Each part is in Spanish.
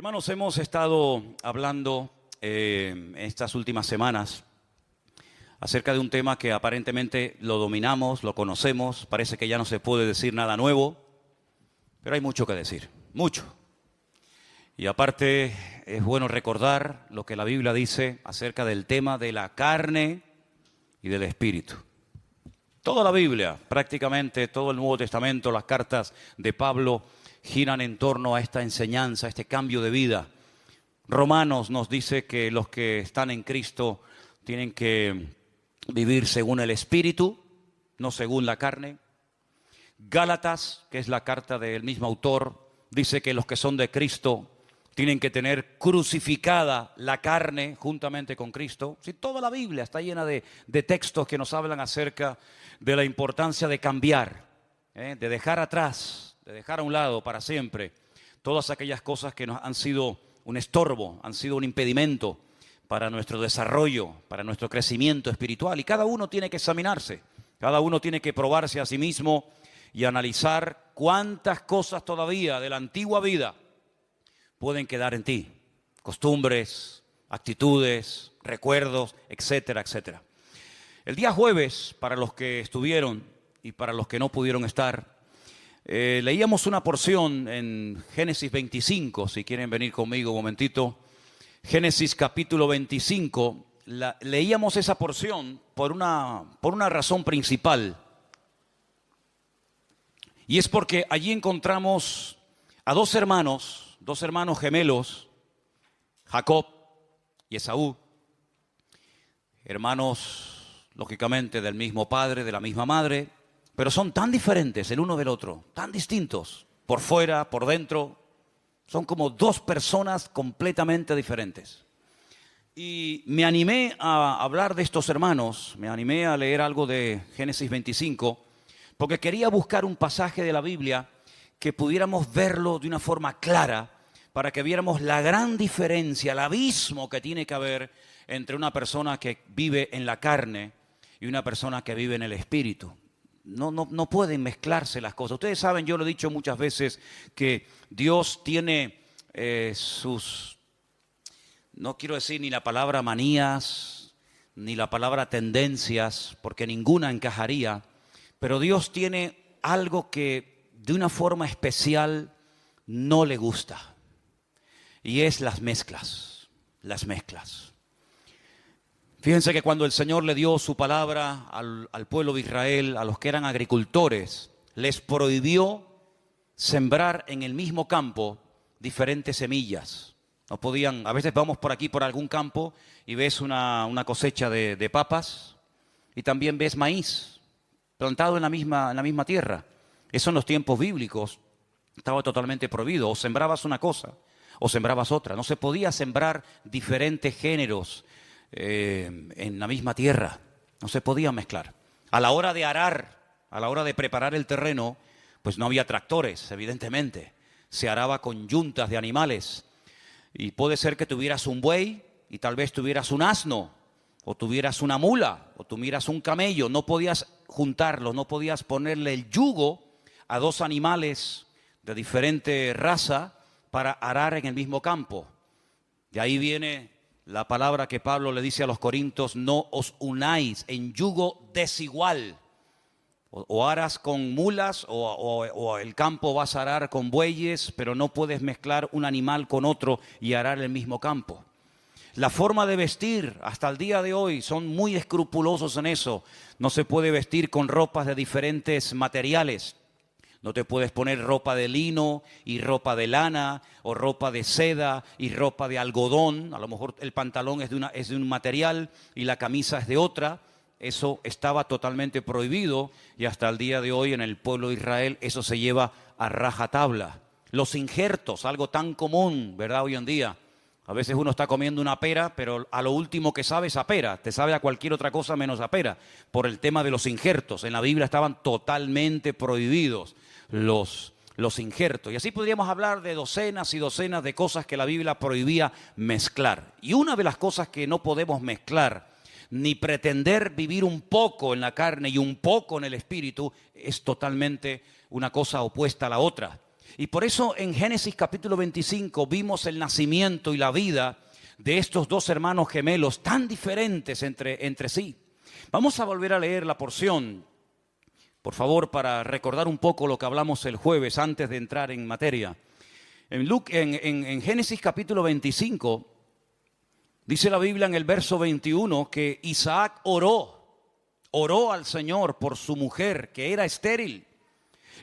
Hermanos, hemos estado hablando estas últimas semanas acerca de un tema que aparentemente lo dominamos, lo conocemos, parece que ya no se puede decir nada nuevo, pero hay mucho que decir, mucho. Y aparte es bueno recordar lo que la Biblia dice acerca del tema de la carne y del espíritu. Toda la Biblia, prácticamente todo el Nuevo Testamento, las cartas de Pablo giran en torno a esta enseñanza, a este cambio de vida. Romanos nos dice que los que están en Cristo tienen que vivir según el Espíritu, no según la carne. Gálatas, que es la carta del mismo autor, dice que los que son de Cristo tienen que tener crucificada la carne juntamente con Cristo. Sí, toda la Biblia está llena de textos que nos hablan acerca de la importancia de cambiar, de dejar atrás, de dejar a un lado para siempre todas aquellas cosas que nos han sido un estorbo, han sido un impedimento para nuestro desarrollo, para nuestro crecimiento espiritual. Y cada uno tiene que examinarse, cada uno tiene que probarse a sí mismo y analizar cuántas cosas todavía de la antigua vida pueden quedar en ti. Costumbres, actitudes, recuerdos, etcétera, etcétera. El día jueves, para los que estuvieron y para los que no pudieron estar, leíamos una porción en Génesis 25, si quieren venir conmigo un momentito. Génesis capítulo 25, leíamos esa porción por una razón principal. Y es porque allí encontramos a dos hermanos gemelos, Jacob y Esaú, hermanos lógicamente del mismo padre, de la misma madre, pero son tan diferentes el uno del otro, tan distintos, por fuera, por dentro. Son como dos personas completamente diferentes. Y me animé a hablar de estos hermanos, me animé a leer algo de Génesis 25, porque quería buscar un pasaje de la Biblia que pudiéramos verlo de una forma clara, para que viéramos la gran diferencia, el abismo que tiene que haber entre una persona que vive en la carne y una persona que vive en el espíritu. No pueden mezclarse las cosas. Ustedes saben, yo lo he dicho muchas veces, que Dios tiene no quiero decir ni la palabra manías, ni la palabra tendencias, porque ninguna encajaría, pero Dios tiene algo que de una forma especial no le gusta, y es las mezclas. Fíjense que cuando el Señor le dio su palabra al pueblo de Israel, a los que eran agricultores, les prohibió sembrar en el mismo campo diferentes semillas. No podían, a veces vamos por aquí por algún campo y ves una cosecha de papas y también ves maíz plantado en la misma tierra. Eso en los tiempos bíblicos estaba totalmente prohibido. O sembrabas una cosa o sembrabas otra. No se podía sembrar diferentes géneros en la misma tierra, no se podía mezclar. A la hora de arar, a la hora de preparar el terreno, pues no había tractores, evidentemente. Se araba con yuntas de animales. Y puede ser que tuvieras un buey y tal vez tuvieras un asno, o tuvieras una mula, o tuvieras un camello. No podías juntarlos, no podías ponerle el yugo a dos animales de diferente raza para arar en el mismo campo. De ahí viene la palabra que Pablo le dice a los corintios: no os unáis en yugo desigual. O aras con mulas o el campo vas a arar con bueyes, pero no puedes mezclar un animal con otro y arar el mismo campo. La forma de vestir hasta el día de hoy son muy escrupulosos en eso. No se puede vestir con ropas de diferentes materiales. No te puedes poner ropa de lino y ropa de lana, o ropa de seda y ropa de algodón. A lo mejor el pantalón es de un material y la camisa es de otra. Eso estaba totalmente prohibido, y hasta el día de hoy en el pueblo de Israel eso se lleva a rajatabla. Los injertos, algo tan común, ¿verdad? Hoy en día. A veces uno está comiendo una pera, pero a lo último que sabe es a pera. Te sabe a cualquier otra cosa menos a pera, por el tema de los injertos. En la Biblia estaban totalmente prohibidos los injertos. Y así podríamos hablar de docenas y docenas de cosas que la Biblia prohibía mezclar. Y una de las cosas que no podemos mezclar, ni pretender vivir un poco en la carne y un poco en el espíritu, es totalmente una cosa opuesta a la otra. Y por eso en Génesis capítulo 25 vimos el nacimiento y la vida de estos dos hermanos gemelos tan diferentes entre sí. Vamos a volver a leer la porción, por favor, para recordar un poco lo que hablamos el jueves antes de entrar en materia. En Génesis capítulo 25, dice la Biblia en el verso 21 que Isaac oró al Señor por su mujer, que era estéril,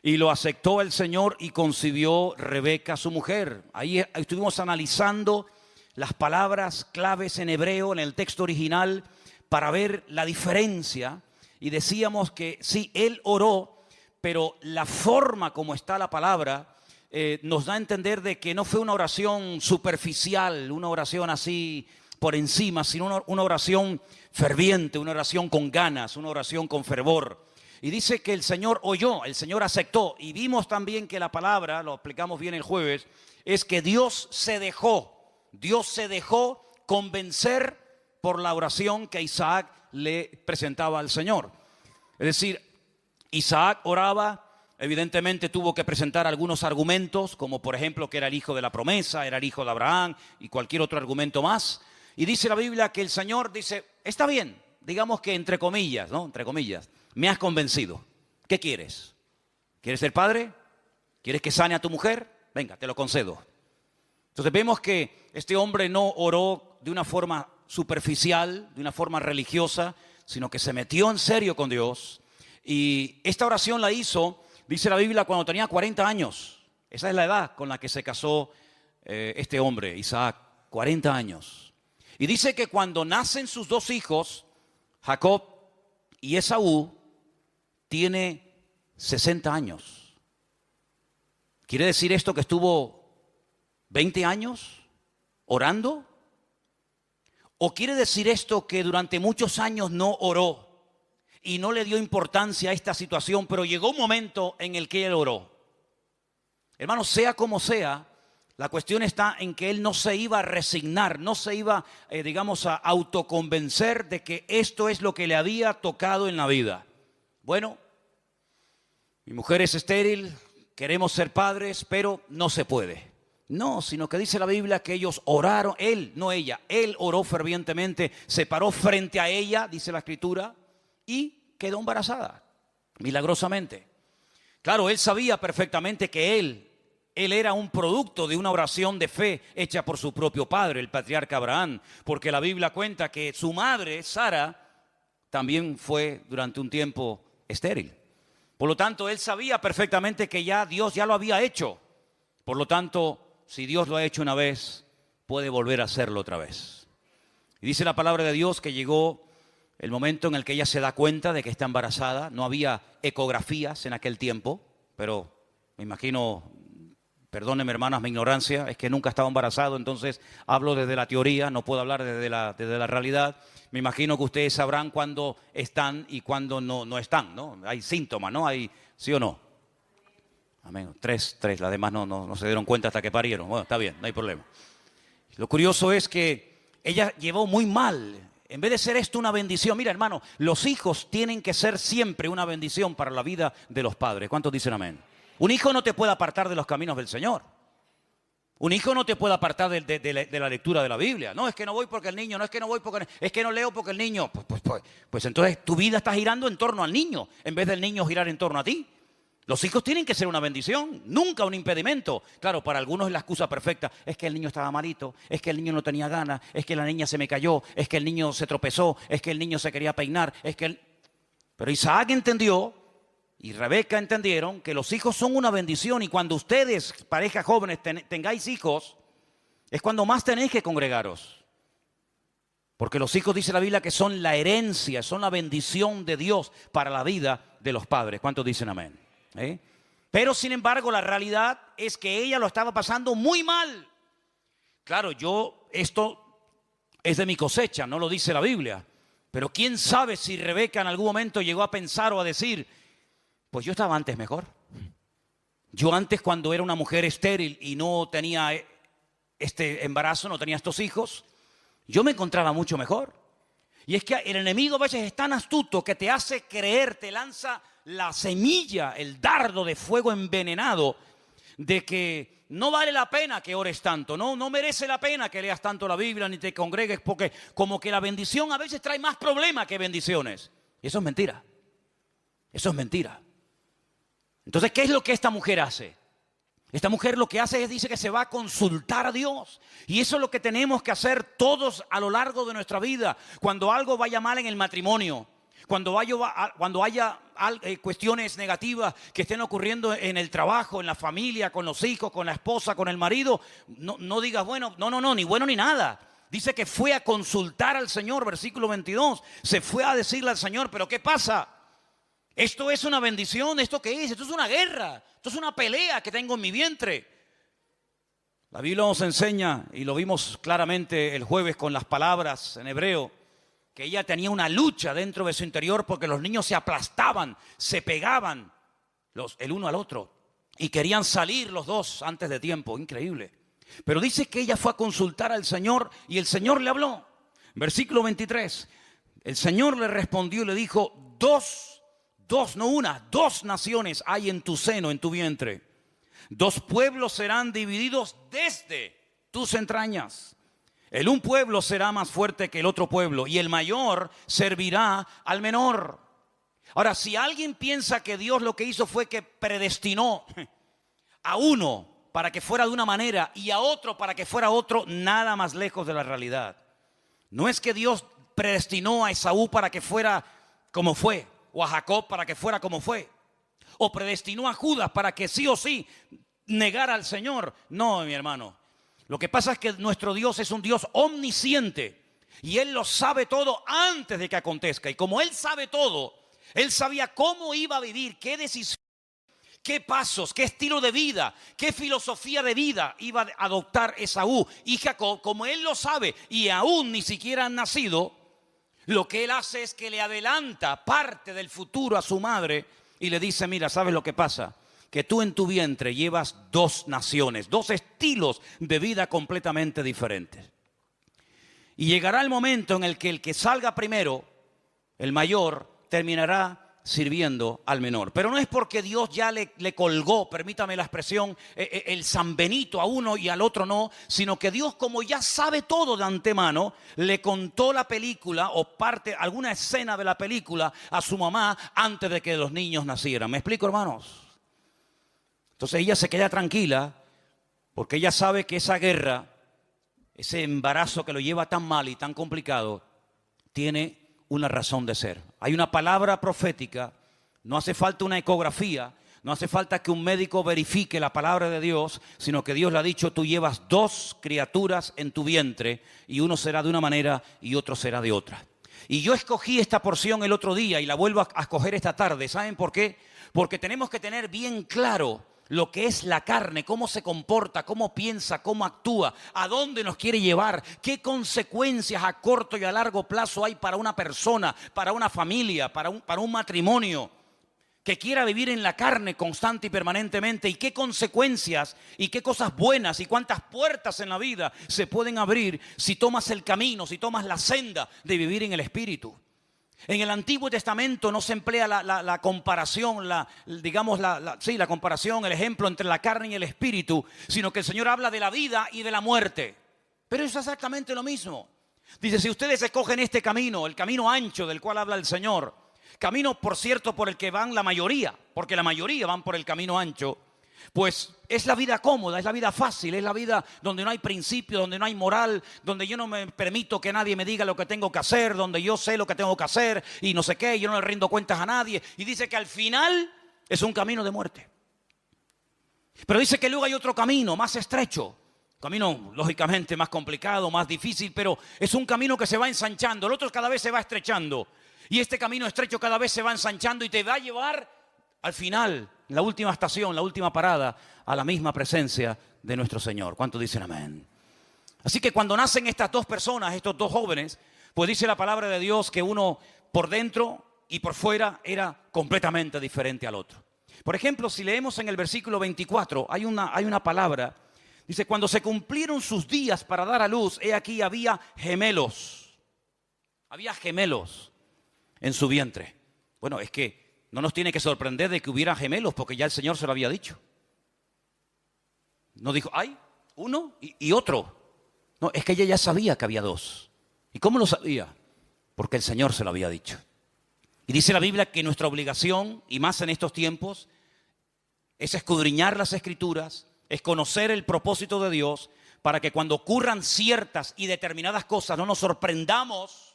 y lo aceptó el Señor y concibió Rebeca, su mujer. Ahí estuvimos analizando las palabras claves en hebreo, en el texto original, para ver la diferencia. Y decíamos que sí, él oró, pero la forma como está la palabra nos da a entender de que no fue una oración superficial, una oración así por encima, sino una oración ferviente, una oración con ganas, una oración con fervor. Y dice que el Señor oyó, el Señor aceptó. Y vimos también que la palabra, lo explicamos bien el jueves, es que Dios se dejó convencer por la oración que Isaac le presentaba al Señor. Es decir, Isaac oraba. Evidentemente tuvo que presentar algunos argumentos, como por ejemplo que era el hijo de la promesa, era el hijo de Abraham y cualquier otro argumento más. Y dice la Biblia que el Señor dice, está bien, digamos que entre comillas, ¿no? Entre comillas, me has convencido. ¿Qué quieres? ¿Quieres ser padre? ¿Quieres que sane a tu mujer? Venga, te lo concedo. Entonces vemos que este hombre no oró de una forma superficial, de una forma religiosa, sino que se metió en serio con Dios. Y esta oración la hizo, dice la Biblia, cuando tenía 40 años. Esa es la edad con la que se casó este hombre, Isaac, 40 años. Y dice que cuando nacen sus dos hijos, Jacob y Esaú, tiene 60 años. ¿Quiere decir esto que estuvo 20 años orando? ¿O quiere decir esto que durante muchos años no oró y no le dio importancia a esta situación, pero llegó un momento en el que él oró? Hermanos, sea como sea, la cuestión está en que él no se iba a resignar, no se iba, a autoconvencer de que esto es lo que le había tocado en la vida. Bueno, mi mujer es estéril, queremos ser padres, pero no se puede. No, sino que dice la Biblia que ellos oraron, él, no ella, él oró fervientemente, se paró frente a ella, dice la Escritura, y quedó embarazada, milagrosamente. Claro, él sabía perfectamente que él era un producto de una oración de fe hecha por su propio padre, el patriarca Abraham, porque la Biblia cuenta que su madre, Sara, también fue durante un tiempo estéril. Por lo tanto, él sabía perfectamente que ya Dios ya lo había hecho. Por lo tanto, si Dios lo ha hecho una vez, puede volver a hacerlo otra vez. Y dice la palabra de Dios que llegó el momento en el que ella se da cuenta de que está embarazada. No había ecografías en aquel tiempo, pero me imagino, perdónenme hermanas mi ignorancia, es que nunca estaba embarazado, entonces hablo desde la teoría, no puedo hablar desde la realidad. Me imagino que ustedes sabrán cuándo están y cuándo no están, ¿no? Hay síntomas, ¿no? Hay, ¿sí o no? Amén. Tres, las demás no se dieron cuenta hasta que parieron. Bueno, está bien, no hay problema. Lo curioso es que ella llevó muy mal. En vez de ser esto una bendición, mira hermano, los hijos tienen que ser siempre una bendición para la vida de los padres. ¿Cuántos dicen amén? Un hijo no te puede apartar de los caminos del Señor. Un hijo no te puede apartar de la lectura de la Biblia. No, es que no voy porque el niño, no es que no voy porque, es que no leo porque el niño. Pues entonces tu vida está girando en torno al niño, en vez del niño girar en torno a ti. Los hijos tienen que ser una bendición, nunca un impedimento. Claro, para algunos es la excusa perfecta. Es que el niño estaba malito, es que el niño no tenía ganas, es que la niña se me cayó, es que el niño se tropezó, es que el niño se quería peinar, Pero Isaac entendió y Rebeca entendieron que los hijos son una bendición, y cuando ustedes, parejas jóvenes, tengáis hijos, es cuando más tenéis que congregaros. Porque los hijos, dice la Biblia, que son la herencia, son la bendición de Dios para la vida de los padres. ¿Cuántos dicen amén? Pero sin embargo la realidad es que ella lo estaba pasando muy mal. Claro, esto es de mi cosecha, no lo dice la Biblia, pero quién sabe si Rebeca en algún momento llegó a pensar o a decir, pues yo estaba antes mejor. Yo antes, cuando era una mujer estéril y no tenía este embarazo, no tenía estos hijos, yo me encontraba mucho mejor. Y es que el enemigo a veces es tan astuto que te hace creer, te lanza la semilla, el dardo de fuego envenenado de que no vale la pena que ores tanto, no merece la pena que leas tanto la Biblia ni te congregues, porque como que la bendición a veces trae más problemas que bendiciones. Y eso es mentira. Eso es mentira. Entonces, ¿qué es lo que esta mujer hace? Esta mujer lo que hace es, dice que se va a consultar a Dios. Y eso es lo que tenemos que hacer todos a lo largo de nuestra vida. Cuando algo vaya mal en el matrimonio, cuando haya cuestiones negativas que estén ocurriendo en el trabajo, en la familia, con los hijos, con la esposa, con el marido, no digas, bueno, no, ni bueno ni nada. Dice que fue a consultar al Señor, versículo 22. Se fue a decirle al Señor, pero ¿qué pasa? ¿Esto es una bendición? ¿Esto qué es? Esto es una guerra. Esto es una pelea que tengo en mi vientre. La Biblia nos enseña, y lo vimos claramente el jueves con las palabras en hebreo, que ella tenía una lucha dentro de su interior porque los niños se aplastaban, se pegaban el uno al otro y querían salir los dos antes de tiempo. Increíble. Pero dice que ella fue a consultar al Señor y el Señor le habló. Versículo 23. El Señor le respondió y le dijo, dos naciones hay en tu seno, en tu vientre. 2 pueblos serán divididos desde tus entrañas. El un pueblo será más fuerte que el otro pueblo y el mayor servirá al menor. Ahora, si alguien piensa que Dios lo que hizo fue que predestinó a uno para que fuera de una manera y a otro para que fuera otro, nada más lejos de la realidad. No es que Dios predestinó a Esaú para que fuera como fue, o a Jacob para que fuera como fue, o predestinó a Judas para que sí o sí negara al Señor. No, mi hermano. Lo que pasa es que nuestro Dios es un Dios omnisciente y Él lo sabe todo antes de que acontezca. Y como Él sabe todo, Él sabía cómo iba a vivir, qué decisión, qué pasos, qué estilo de vida, qué filosofía de vida iba a adoptar Esaú y Jacob. Como Él lo sabe y aún ni siquiera han nacido, lo que Él hace es que le adelanta parte del futuro a su madre y le dice, mira, ¿sabes lo que pasa? Que tú en tu vientre llevas 2 naciones, 2 estilos de vida completamente diferentes. Y llegará el momento en el que salga primero, el mayor, terminará sirviendo al menor. Pero no es porque Dios ya le colgó, permítame la expresión, el San Benito a uno y al otro no, sino que Dios, como ya sabe todo de antemano, le contó la película o alguna escena de la película a su mamá antes de que los niños nacieran. ¿Me explico, hermanos? Entonces ella se queda tranquila porque ella sabe que esa guerra, ese embarazo que lo lleva tan mal y tan complicado, tiene una razón de ser. Hay una palabra profética, no hace falta una ecografía, no hace falta que un médico verifique la palabra de Dios, sino que Dios le ha dicho, tú llevas 2 criaturas en tu vientre y uno será de una manera y otro será de otra. Y yo escogí esta porción el otro día y la vuelvo a escoger esta tarde. ¿Saben por qué? Porque tenemos que tener bien claro lo que es la carne, cómo se comporta, cómo piensa, cómo actúa, a dónde nos quiere llevar, qué consecuencias a corto y a largo plazo hay para una persona, para una familia, para un matrimonio que quiera vivir en la carne constante y permanentemente, y qué consecuencias y qué cosas buenas y cuántas puertas en la vida se pueden abrir si tomas el camino, si tomas la senda de vivir en el Espíritu. En el Antiguo Testamento no se emplea la comparación, la comparación, el ejemplo entre la carne y el espíritu, sino que el Señor habla de la vida y de la muerte. Pero es exactamente lo mismo. Dice, si ustedes escogen este camino, el camino ancho del cual habla el Señor, camino, por cierto, por el que van la mayoría, porque la mayoría van por el camino ancho, pues es la vida cómoda, es la vida fácil, es la vida donde no hay principio, donde no hay moral, donde yo no me permito que nadie me diga lo que tengo que hacer, donde yo sé lo que tengo que hacer y no sé qué, yo no le rindo cuentas a nadie. Y dice que al final es un camino de muerte. Pero dice que luego hay otro camino más estrecho, camino lógicamente más complicado, más difícil, pero es un camino que se va ensanchando, el otro cada vez se va estrechando. Y este camino estrecho cada vez se va ensanchando y te va a llevar al final, la última estación, la última parada, a la misma presencia de nuestro Señor. ¿Cuántos dicen amén? Así que cuando nacen estas 2 personas, estos 2 jóvenes, pues dice la palabra de Dios que uno por dentro y por fuera era completamente diferente al otro. Por ejemplo, si leemos en el versículo 24, hay una palabra, dice, cuando se cumplieron sus días para dar a luz, he aquí había gemelos. Había gemelos en su vientre. Bueno, es que no nos tiene que sorprender de que hubiera gemelos, porque ya el Señor se lo había dicho. No dijo, hay uno y otro. No, es que ella ya sabía que había dos. ¿Y cómo lo sabía? Porque el Señor se lo había dicho. Y dice la Biblia que nuestra obligación, y más en estos tiempos, es escudriñar las Escrituras, es conocer el propósito de Dios, para que cuando ocurran ciertas y determinadas cosas no nos sorprendamos.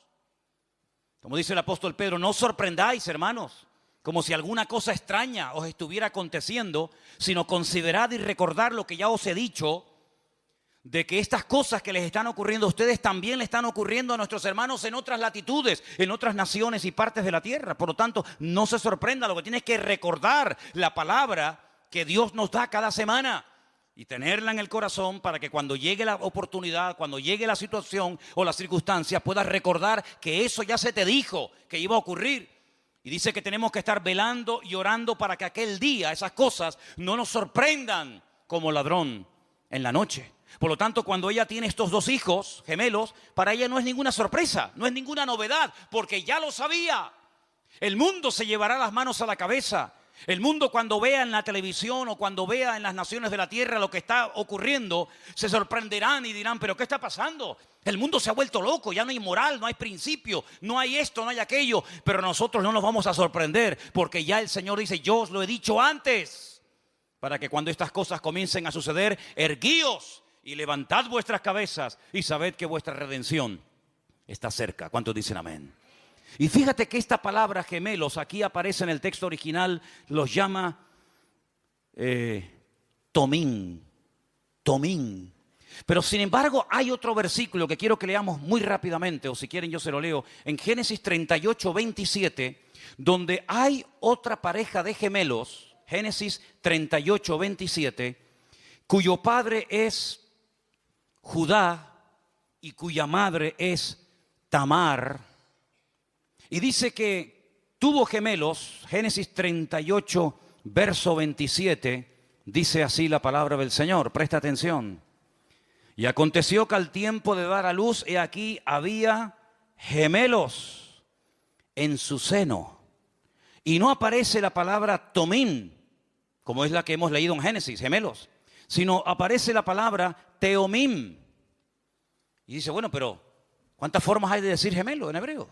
Como dice el apóstol Pedro, no os sorprendáis, hermanos, como si alguna cosa extraña os estuviera aconteciendo, sino considerad y recordad lo que ya os he dicho, de que estas cosas que les están ocurriendo a ustedes también le están ocurriendo a nuestros hermanos en otras latitudes, en otras naciones y partes de la tierra. Por lo tanto, no se sorprenda, lo que tiene es que recordar la palabra que Dios nos da cada semana y tenerla en el corazón para que cuando llegue la oportunidad, cuando llegue la situación o la circunstancia, puedas recordar que eso ya se te dijo que iba a ocurrir. Y dice que tenemos que estar velando y orando para que aquel día esas cosas no nos sorprendan como ladrón en la noche. Por lo tanto, cuando ella tiene estos dos hijos gemelos, para ella no es ninguna sorpresa, no es ninguna novedad, porque ya lo sabía. El mundo se llevará las manos a la cabeza. El mundo, cuando vea en la televisión o cuando vea en las naciones de la tierra lo que está ocurriendo, se sorprenderán y dirán, ¿pero qué está pasando? El mundo se ha vuelto loco, ya no hay moral, no hay principio, no hay esto, no hay aquello. Pero nosotros no nos vamos a sorprender, porque ya el Señor dice, yo os lo he dicho antes, para que cuando estas cosas comiencen a suceder, erguíos y levantad vuestras cabezas y sabed que vuestra redención está cerca. ¿Cuántos dicen amén? Y fíjate que esta palabra gemelos aquí aparece en el texto original, los llama tomín. Pero sin embargo hay otro versículo que quiero que leamos muy rápidamente, o si quieren yo se lo leo, en Génesis 38, 27, donde hay otra pareja de gemelos, Génesis 38, 27, cuyo padre es Judá y cuya madre es Tamar. Y dice que tuvo gemelos, Génesis 38, verso 27, dice así la palabra del Señor, presta atención. Y aconteció que al tiempo de dar a luz, he aquí había gemelos en su seno. Y no aparece la palabra tomín, como es la que hemos leído en Génesis, gemelos, sino aparece la palabra teomim. Y dice, bueno, pero ¿cuántas formas hay de decir gemelo en hebreo?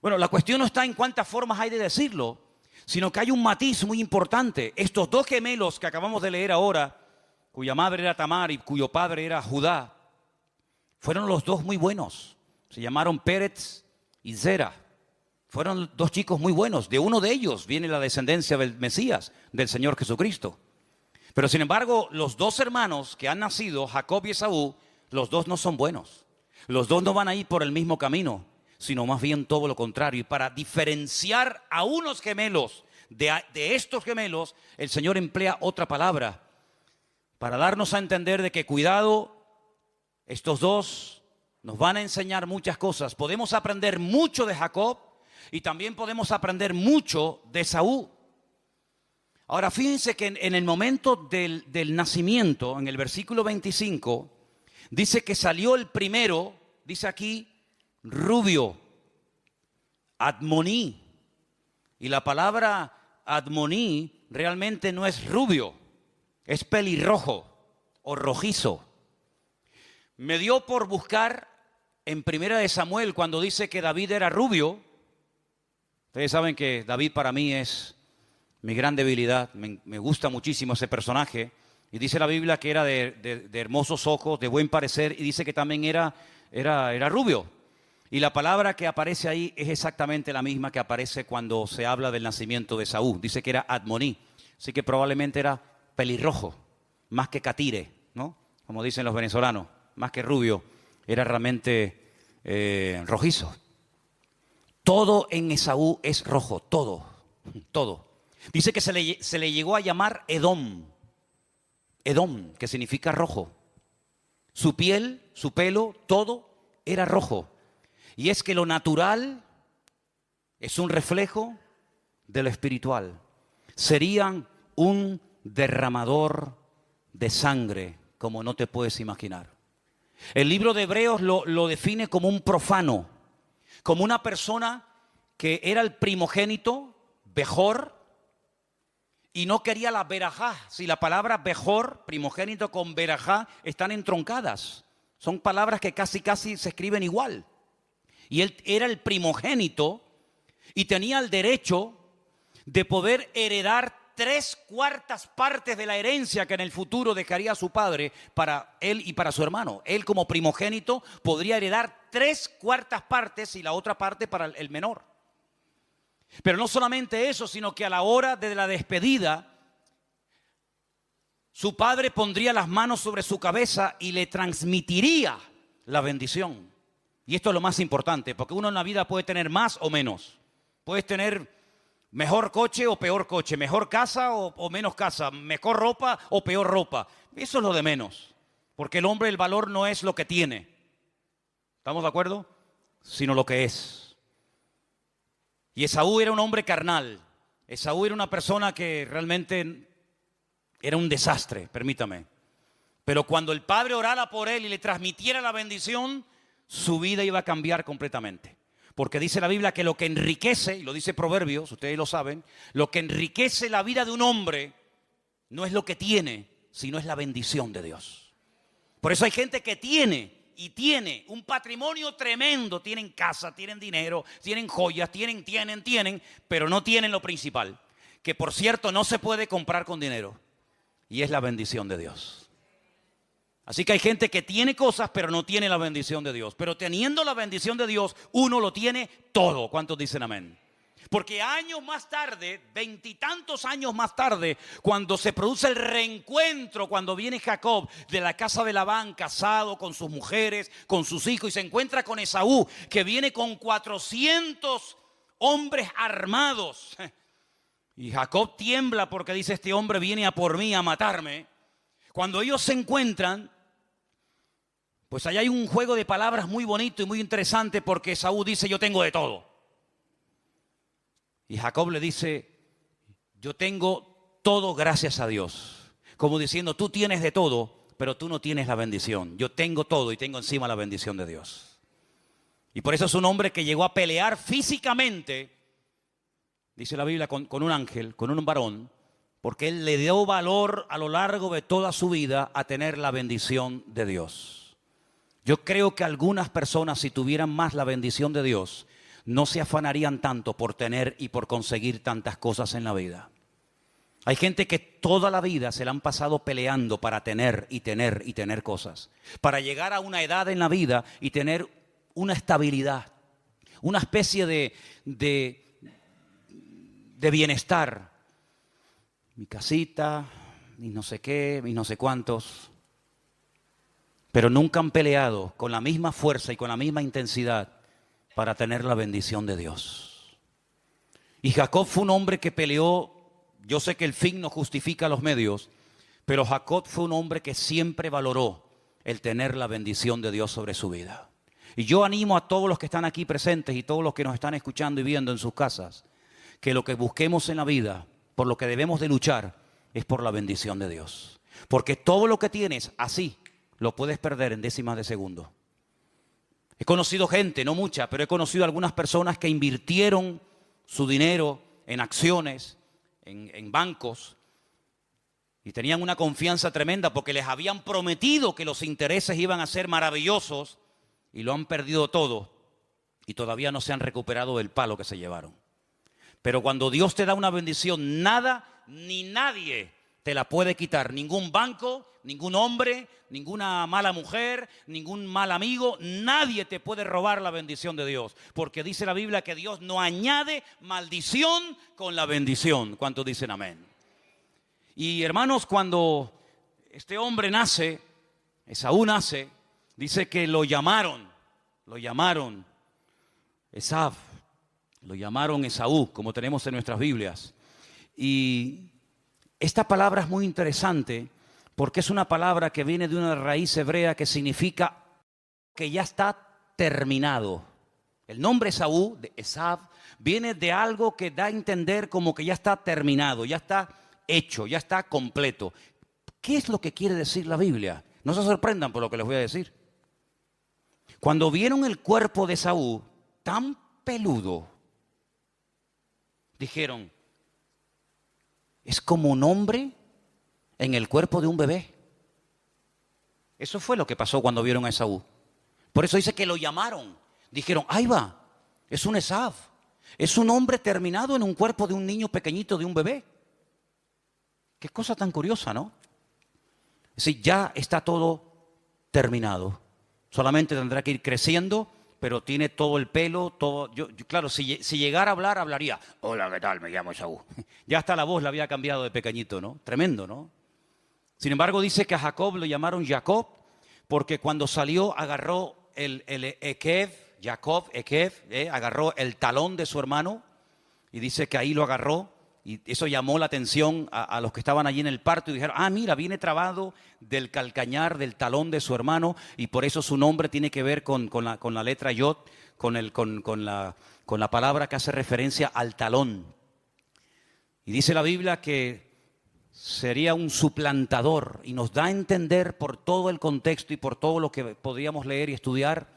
Bueno, la cuestión no está en cuántas formas hay de decirlo, sino que hay un matiz muy importante. Estos dos gemelos que acabamos de leer ahora, cuya madre era Tamar y cuyo padre era Judá, fueron los dos muy buenos. Se llamaron Pérez y Zera. Fueron dos chicos muy buenos. De uno de ellos viene la descendencia del Mesías, del Señor Jesucristo. Pero sin embargo, los dos hermanos que han nacido, Jacob y Esaú, los dos no son buenos. Los dos no van a ir por el mismo camino, sino más bien todo lo contrario. Y para diferenciar a unos gemelos de estos gemelos, el Señor emplea otra palabra para darnos a entender de que cuidado, estos dos nos van a enseñar muchas cosas. Podemos aprender mucho de Jacob y también podemos aprender mucho de Esaú. Ahora fíjense que en el momento del nacimiento, en el versículo 25, dice que salió el primero, dice aquí, rubio, Admoní. Y la palabra Admoní realmente no es rubio, es pelirrojo o rojizo. Me dio por buscar en Primera de Samuel cuando dice que David era rubio. Ustedes saben que David para mí es mi gran debilidad, me gusta muchísimo ese personaje. Y dice la Biblia que era de hermosos ojos, de buen parecer, y dice que también era rubio. Y la palabra que aparece ahí es exactamente la misma que aparece cuando se habla del nacimiento de Saúl. Dice que era Admoní, así que probablemente era pelirrojo, más que catire, ¿no? Como dicen los venezolanos, más que rubio, era realmente rojizo. Todo en Esaú es rojo, todo. Dice que se le llegó a llamar Edom, que significa rojo. Su piel, su pelo, todo era rojo. Y es que lo natural es un reflejo de lo espiritual. Serían un derramador de sangre, como no te puedes imaginar. El libro de Hebreos lo define como un profano, como una persona que era el primogénito, Bejor, y no quería la verajá. Si la palabra bejor, primogénito, con verajá están entroncadas. Son palabras que casi se escriben igual. Y él era el primogénito y tenía el derecho de poder heredar 3/4 partes de la herencia que en el futuro dejaría a su padre para él y para su hermano. Él como primogénito podría heredar 3/4 partes y la otra parte para el menor. Pero no solamente eso, sino que a la hora de la despedida, su padre pondría las manos sobre su cabeza y le transmitiría la bendición. Y esto es lo más importante, porque uno en la vida puede tener más o menos. Puedes tener mejor coche o peor coche, mejor casa o menos casa, mejor ropa o peor ropa. Eso es lo de menos, porque el hombre, el valor no es lo que tiene. ¿Estamos de acuerdo? Sino lo que es. Y Esaú era un hombre carnal. Esaú era una persona que realmente era un desastre, permítame. Pero cuando el padre orara por él y le transmitiera la bendición, su vida iba a cambiar completamente. Porque dice la Biblia que lo que enriquece, y lo dice Proverbios, ustedes lo saben, lo que enriquece la vida de un hombre no es lo que tiene, sino es la bendición de Dios. Por eso hay gente que tiene un patrimonio tremendo, tienen casa, tienen dinero, tienen joyas, tienen, pero no tienen lo principal, que por cierto no se puede comprar con dinero, y es la bendición de Dios. Así que hay gente que tiene cosas, pero no tiene la bendición de Dios. Pero teniendo la bendición de Dios, uno lo tiene todo. ¿Cuántos dicen amén? Porque años más tarde, 20 y tantos años más tarde, cuando se produce el reencuentro, cuando viene Jacob de la casa de Labán, casado con sus mujeres, con sus hijos, y se encuentra con Esaú, que viene con 400 hombres armados. Y Jacob tiembla porque dice: este hombre viene a por mí, a matarme. Cuando ellos se encuentran, pues allá hay un juego de palabras muy bonito y muy interesante, porque Esaú dice: yo tengo de todo. Y Jacob le dice: yo tengo todo gracias a Dios. Como diciendo: tú tienes de todo, pero tú no tienes la bendición. Yo tengo todo y tengo encima la bendición de Dios. Y por eso es un hombre que llegó a pelear físicamente, dice la Biblia, con un ángel, con un varón, porque él le dio valor a lo largo de toda su vida a tener la bendición de Dios. Yo creo que algunas personas, si tuvieran más la bendición de Dios, no se afanarían tanto por tener y por conseguir tantas cosas en la vida. Hay gente que toda la vida se la han pasado peleando para tener y tener cosas, para llegar a una edad en la vida y tener una estabilidad, una especie de bienestar. Mi casita, mis no sé qué, mis no sé cuántos. Pero nunca han peleado con la misma fuerza y con la misma intensidad para tener la bendición de Dios. Y Jacob fue un hombre que peleó. Yo sé que el fin no justifica los medios, pero Jacob fue un hombre que siempre valoró el tener la bendición de Dios sobre su vida. Y yo animo a todos los que están aquí presentes y todos los que nos están escuchando y viendo en sus casas, que lo que busquemos en la vida, por lo que debemos de luchar, es por la bendición de Dios. Porque todo lo que tienes así lo puedes perder en décimas de segundo. He conocido gente, no mucha, pero he conocido algunas personas que invirtieron su dinero en acciones, en bancos, y tenían una confianza tremenda porque les habían prometido que los intereses iban a ser maravillosos, y lo han perdido todo y todavía no se han recuperado del palo que se llevaron. Pero cuando Dios te da una bendición, nada ni nadie te la puede quitar. Ningún banco, ningún hombre, ninguna mala mujer, ningún mal amigo. Nadie te puede robar la bendición de Dios. Porque dice la Biblia que Dios no añade maldición con la bendición. ¿Cuántos dicen amén? Y hermanos, cuando este hombre nace, Esaú nace, dice que lo llamaron Esaú. Lo llamaron Esaú, como tenemos en nuestras Biblias. Y esta palabra es muy interesante porque es una palabra que viene de una raíz hebrea que significa que ya está terminado. El nombre Esaú, de Esaú, viene de algo que da a entender como que ya está terminado, ya está hecho, ya está completo. ¿Qué es lo que quiere decir la Biblia? No se sorprendan por lo que les voy a decir. Cuando vieron el cuerpo de Esaú tan peludo, dijeron: es como un hombre en el cuerpo de un bebé. Eso fue lo que pasó cuando vieron a Esaú. Por eso dice que lo llamaron. Dijeron, ahí va, es un Esaú. Es un hombre terminado en un cuerpo de un niño pequeñito, de un bebé. Qué cosa tan curiosa, ¿no? Es decir, ya está todo terminado. Solamente tendrá que ir creciendo, pero tiene todo el pelo, todo. Claro, si llegara a hablar, hablaría. Hola, ¿qué tal? Me llamo Esaú. Ya hasta la voz la había cambiado de pequeñito, ¿no? Tremendo, ¿no? Sin embargo, dice que a Jacob lo llamaron Jacob, porque cuando salió agarró el Ekev, Jacob, Ekev, agarró el talón de su hermano, y dice que ahí lo agarró, y eso llamó la atención a los que estaban allí en el parto, y dijeron, mira, viene trabado del calcañar del talón de su hermano, y por eso su nombre tiene que ver con la letra Yod, con la palabra que hace referencia al talón. Y dice la Biblia que sería un suplantador, y nos da a entender por todo el contexto y por todo lo que podríamos leer y estudiar,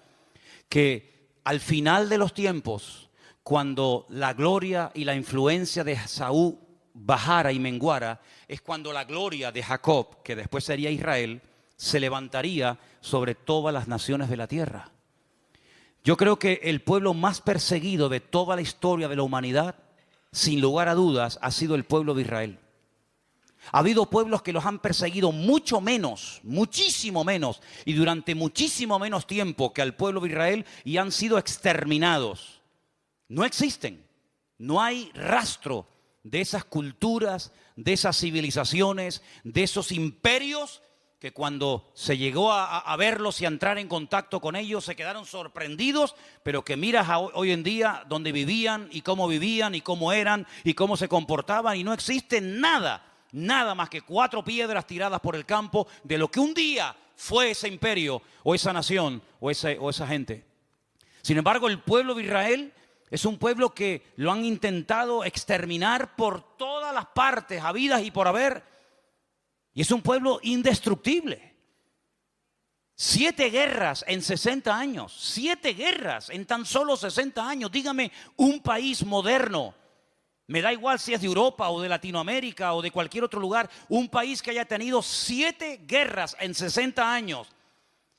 que al final de los tiempos, cuando la gloria y la influencia de Esaú bajara y menguara, es cuando la gloria de Jacob, que después sería Israel, se levantaría sobre todas las naciones de la tierra. Yo creo que el pueblo más perseguido de toda la historia de la humanidad, sin lugar a dudas, ha sido el pueblo de Israel. Ha habido pueblos que los han perseguido mucho menos, muchísimo menos, y durante muchísimo menos tiempo que al pueblo de Israel, y han sido exterminados. No existen, no hay rastro de esas culturas, de esas civilizaciones, de esos imperios que cuando se llegó a verlos y a entrar en contacto con ellos se quedaron sorprendidos, pero que miras hoy en día donde vivían y cómo eran y cómo se comportaban, y no existe nada más que 4 piedras tiradas por el campo de lo que un día fue ese imperio o esa nación o esa gente. Sin embargo, el pueblo de Israel es un pueblo que lo han intentado exterminar por todas las partes habidas y por haber, y es un pueblo indestructible. 7 guerras en 60 años, 7 guerras en tan solo 60 años. Dígame un país moderno, me da igual si es de Europa o de Latinoamérica o de cualquier otro lugar, un país que haya tenido 7 guerras en 60 años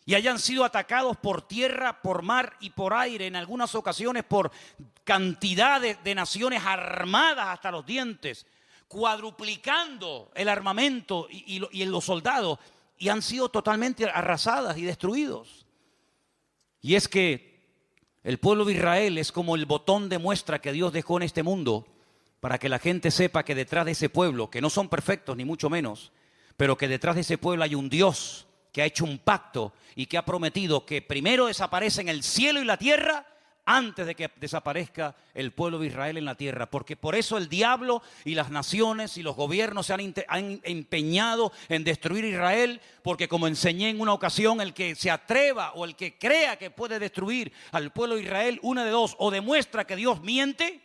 y hayan sido atacados por tierra, por mar y por aire, en algunas ocasiones por cantidades de naciones armadas hasta los dientes, cuadruplicando el armamento y los soldados, y han sido totalmente arrasadas y destruidos. Y es que el pueblo de Israel es como el botón de muestra que Dios dejó en este mundo, para que la gente sepa que detrás de ese pueblo, que no son perfectos ni mucho menos, pero que detrás de ese pueblo hay un Dios que ha hecho un pacto y que ha prometido que primero desaparecen el cielo y la tierra antes de que desaparezca el pueblo de Israel en la tierra. Porque por eso el diablo y las naciones y los gobiernos se han empeñado en destruir Israel, porque como enseñé en una ocasión, el que se atreva o el que crea que puede destruir al pueblo de Israel, una de dos, o demuestra que Dios miente,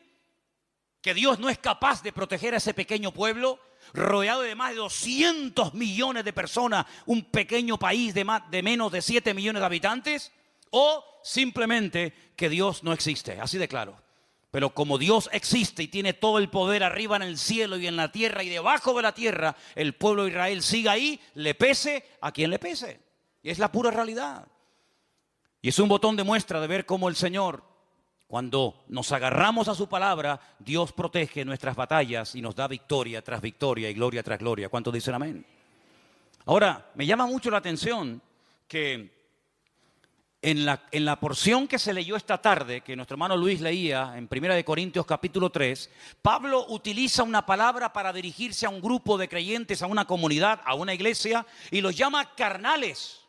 que Dios no es capaz de proteger a ese pequeño pueblo, rodeado de más de 200 millones de personas, un pequeño país de menos de 7 millones de habitantes, o simplemente que Dios no existe, así de claro. Pero como Dios existe y tiene todo el poder arriba en el cielo y en la tierra y debajo de la tierra, el pueblo de Israel sigue ahí, le pese a quien le pese. Y es la pura realidad. Y es un botón de muestra de ver cómo el Señor, cuando nos agarramos a su palabra, Dios protege nuestras batallas y nos da victoria tras victoria y gloria tras gloria. ¿Cuántos dicen amén? Ahora, me llama mucho la atención que en la porción que se leyó esta tarde, que nuestro hermano Luis leía en 1 Corintios capítulo 3, Pablo utiliza una palabra para dirigirse a un grupo de creyentes, a una comunidad, a una iglesia, y los llama carnales.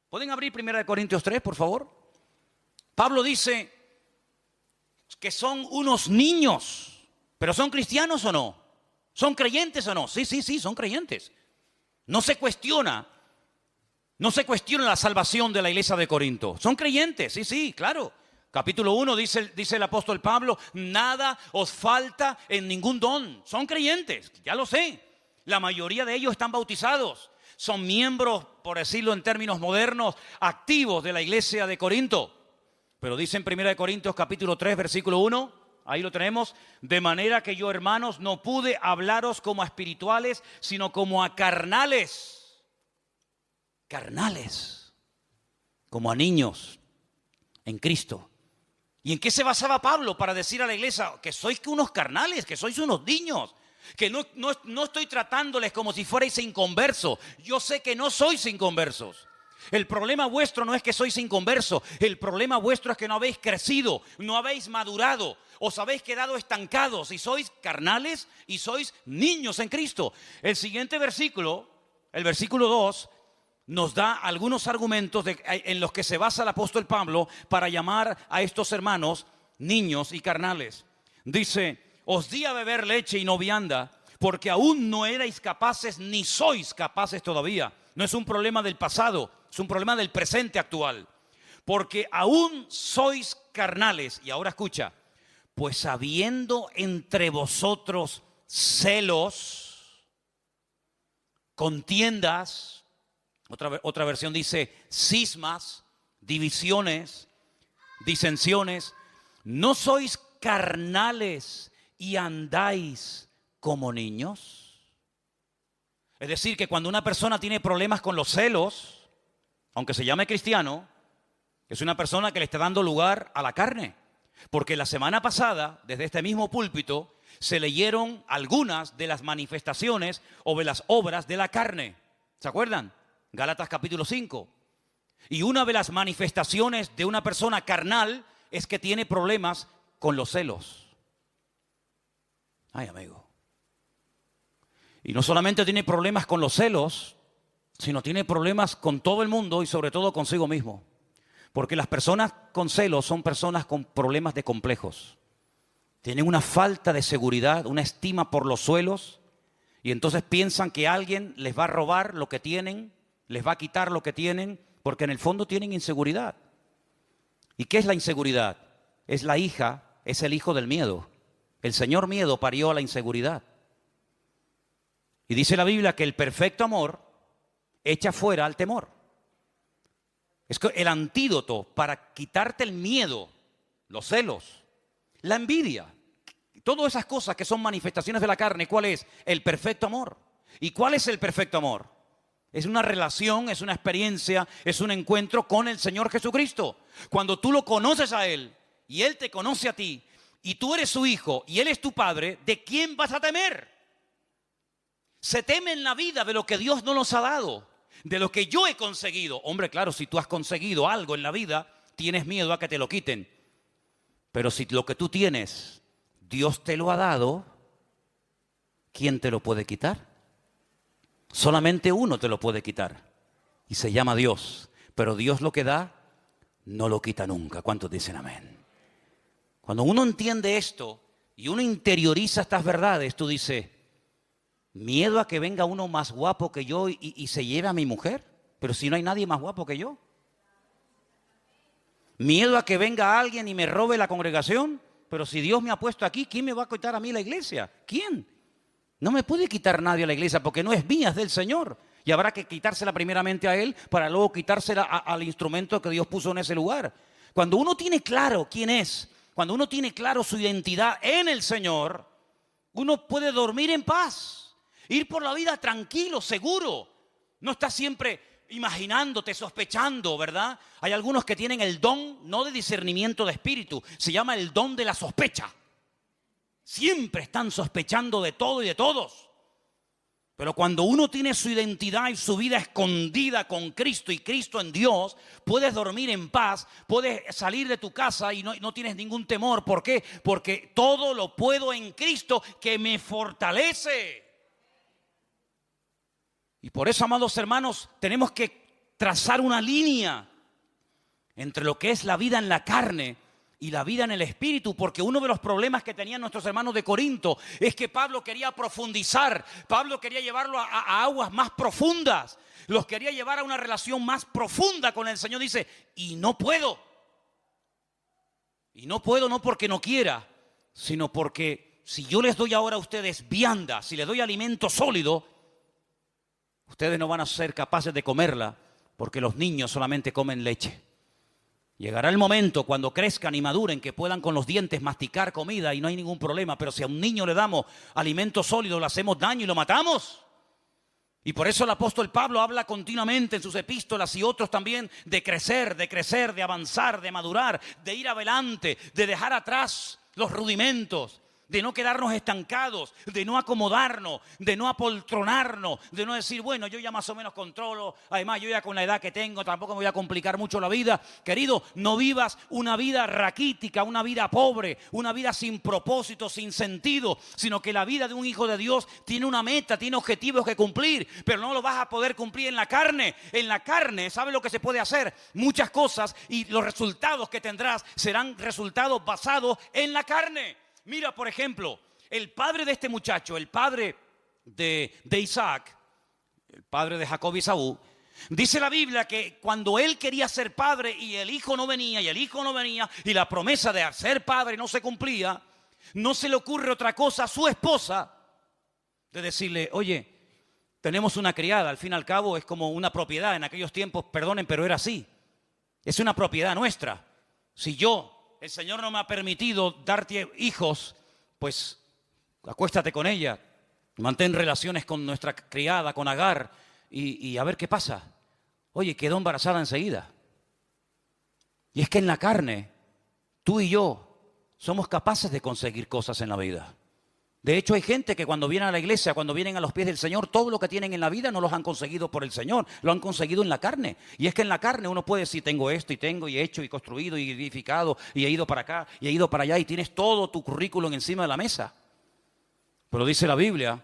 ¿Pueden abrir 1 Corintios 3, por favor? Pablo dice que son unos niños, pero ¿son cristianos o no? ¿Son creyentes o no? Sí, son creyentes. No se cuestiona la salvación de la iglesia de Corinto. Son creyentes, sí, claro. Capítulo 1 dice el apóstol Pablo, nada os falta en ningún don. Son creyentes, ya lo sé. La mayoría de ellos están bautizados. Son miembros, por decirlo en términos modernos, activos de la iglesia de Corinto. Pero dice en 1 Corintios capítulo 3, versículo 1, Ahí lo tenemos. De manera que yo, hermanos, no pude hablaros como a espirituales, sino como a carnales. Carnales. Como a niños en Cristo. ¿Y en qué se basaba Pablo para decir a la iglesia que sois unos carnales, que sois unos niños? Que no estoy tratándoles como si fuerais inconversos. Yo sé que no sois inconversos. El problema vuestro no es que sois inconversos. El problema vuestro es que no habéis crecido, no habéis madurado. Os habéis quedado estancados y sois carnales y sois niños en Cristo. El siguiente versículo, el versículo 2, nos da algunos argumentos en los que se basa el apóstol Pablo para llamar a estos hermanos niños y carnales. Dice, os di a beber leche y no vianda, porque aún no erais capaces ni sois capaces todavía. No es un problema del pasado, es un problema del presente actual. Porque aún sois carnales. Y ahora escucha, pues habiendo entre vosotros celos, contiendas, otra versión dice cismas, divisiones, disensiones, ¿no sois carnales y andáis como niños? Es decir, que cuando una persona tiene problemas con los celos, aunque se llame cristiano, es una persona que le está dando lugar a la carne. Porque la semana pasada, desde este mismo púlpito, se leyeron algunas de las manifestaciones o de las obras de la carne. ¿Se acuerdan? Gálatas capítulo 5. Y una de las manifestaciones de una persona carnal es que tiene problemas con los celos. Ay, amigo. Y no solamente tiene problemas con los celos, sino tiene problemas con todo el mundo y sobre todo consigo mismo. Porque las personas con celos son personas con problemas de complejos. Tienen una falta de seguridad, una estima por los suelos, y entonces piensan que alguien les va a robar lo que tienen, les va a quitar lo que tienen, porque en el fondo tienen inseguridad. ¿Y qué es la inseguridad? Es la hija, es el hijo del miedo. El Señor miedo parió a la inseguridad. Y dice la Biblia que el perfecto amor echa fuera al temor. Es que el antídoto para quitarte el miedo, los celos, la envidia, todas esas cosas que son manifestaciones de la carne, ¿cuál es? El perfecto amor. ¿Y cuál es el perfecto amor? Es una relación, es una experiencia, es un encuentro con el Señor Jesucristo. Cuando tú lo conoces a Él y Él te conoce a ti y tú eres su hijo y Él es tu padre, ¿de quién vas a temer? Se teme en la vida de lo que Dios no nos ha dado, de lo que yo he conseguido. Hombre, claro, si tú has conseguido algo en la vida, tienes miedo a que te lo quiten. Pero si lo que tú tienes, Dios te lo ha dado, ¿quién te lo puede quitar? Solamente uno te lo puede quitar y se llama Dios. Pero Dios lo que da, no lo quita nunca. ¿Cuántos dicen amén? Cuando uno entiende esto y uno interioriza estas verdades, tú dices, miedo a que venga uno más guapo que yo y se lleve a mi mujer, pero si no hay nadie más guapo que yo. Miedo a que venga alguien y me robe la congregación, pero si Dios me ha puesto aquí, ¿quién me va a quitar a mí la iglesia? ¿Quién? No me puede quitar nadie a la iglesia porque no es mía, es del Señor. Y habrá que quitársela primeramente a Él para luego quitársela al instrumento que Dios puso en ese lugar. Cuando uno tiene claro quién es, cuando uno tiene claro su identidad en el Señor, uno puede dormir en paz, ir por la vida tranquilo, seguro. No está siempre imaginándote, sospechando, ¿verdad? Hay algunos que tienen el don, no de discernimiento de espíritu, se llama el don de la sospecha. Siempre están sospechando de todo y de todos. Pero cuando uno tiene su identidad y su vida escondida con Cristo y Cristo en Dios, puedes dormir en paz, puedes salir de tu casa y no tienes ningún temor. ¿Por qué? Porque todo lo puedo en Cristo que me fortalece. Y por eso, amados hermanos, tenemos que trazar una línea entre lo que es la vida en la carne y la vida en el espíritu, porque uno de los problemas que tenían nuestros hermanos de Corinto es que Pablo quería profundizar, Pablo quería llevarlo a aguas más profundas, los quería llevar a una relación más profunda con el Señor. Dice, y no puedo no porque no quiera, sino porque si yo les doy ahora a ustedes vianda, si les doy alimento sólido, ustedes no van a ser capaces de comerla, porque los niños solamente comen leche. Llegará el momento cuando crezcan y maduren que puedan con los dientes masticar comida y no hay ningún problema. Pero si a un niño le damos alimento sólido, le hacemos daño y lo matamos. Y por eso el apóstol Pablo habla continuamente en sus epístolas y otros también de crecer, de avanzar, de madurar, de ir adelante, de dejar atrás los rudimentos, de no quedarnos estancados, de no acomodarnos, de no apoltronarnos, de no decir, bueno, yo ya más o menos controlo, además yo ya con la edad que tengo tampoco me voy a complicar mucho la vida. Querido, no vivas una vida raquítica, una vida pobre, una vida sin propósito, sin sentido, sino que la vida de un hijo de Dios tiene una meta, tiene objetivos que cumplir, pero no lo vas a poder cumplir en la carne. En la carne, ¿sabes lo que se puede hacer? Muchas cosas, y los resultados que tendrás serán resultados basados en la carne. Mira, por ejemplo, el padre de este muchacho, el padre de Isaac, el padre de Jacob y Esaú, dice la Biblia que cuando él quería ser padre y el hijo no venía, y la promesa de ser padre no se cumplía, no se le ocurre otra cosa a su esposa de decirle, oye, tenemos una criada, al fin y al cabo es como una propiedad. En aquellos tiempos, perdonen, pero era así. Es una propiedad nuestra. Si el Señor no me ha permitido darte hijos, pues acuéstate con ella, mantén relaciones con nuestra criada, con Agar, y a ver qué pasa. Oye, quedó embarazada enseguida. Y es que en la carne, tú y yo somos capaces de conseguir cosas en la vida. De hecho, hay gente que cuando vienen a la iglesia, cuando vienen a los pies del Señor, todo lo que tienen en la vida no los han conseguido por el Señor, lo han conseguido en la carne. Y es que en la carne uno puede decir, tengo esto y tengo y he hecho y construido y edificado y he ido para acá y he ido para allá y tienes todo tu currículum encima de la mesa. Pero dice la Biblia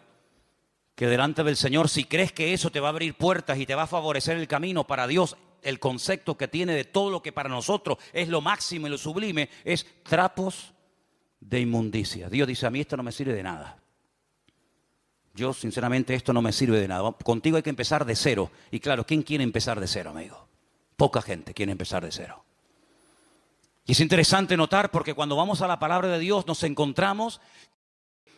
que delante del Señor, si crees que eso te va a abrir puertas y te va a favorecer el camino para Dios, el concepto que tiene de todo lo que para nosotros es lo máximo y lo sublime, es trapos de inmundicia. Dios dice, a mí esto no me sirve de nada. Yo sinceramente esto no me sirve de nada. Contigo hay que empezar de cero. Y claro, ¿quién quiere empezar de cero, amigo? Poca gente quiere empezar de cero. Y es interesante notar porque cuando vamos a la palabra de Dios nos encontramos,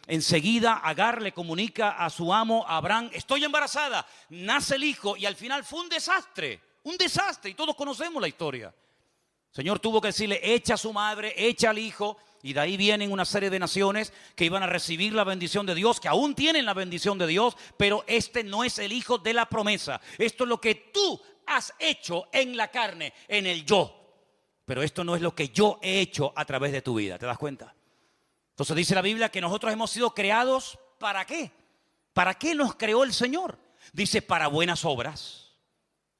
enseguida Agar le comunica a su amo Abraham, estoy embarazada, nace el hijo y al final fue un desastre y todos conocemos la historia. El Señor tuvo que decirle, echa a su madre, echa al hijo. Y de ahí vienen una serie de naciones que iban a recibir la bendición de Dios, que aún tienen la bendición de Dios, pero este no es el hijo de la promesa. Esto es lo que tú has hecho en la carne, en el yo. Pero esto no es lo que yo he hecho a través de tu vida, ¿te das cuenta? Entonces dice la Biblia que nosotros hemos sido creados, ¿para qué? ¿Para qué nos creó el Señor? Dice, para buenas obras.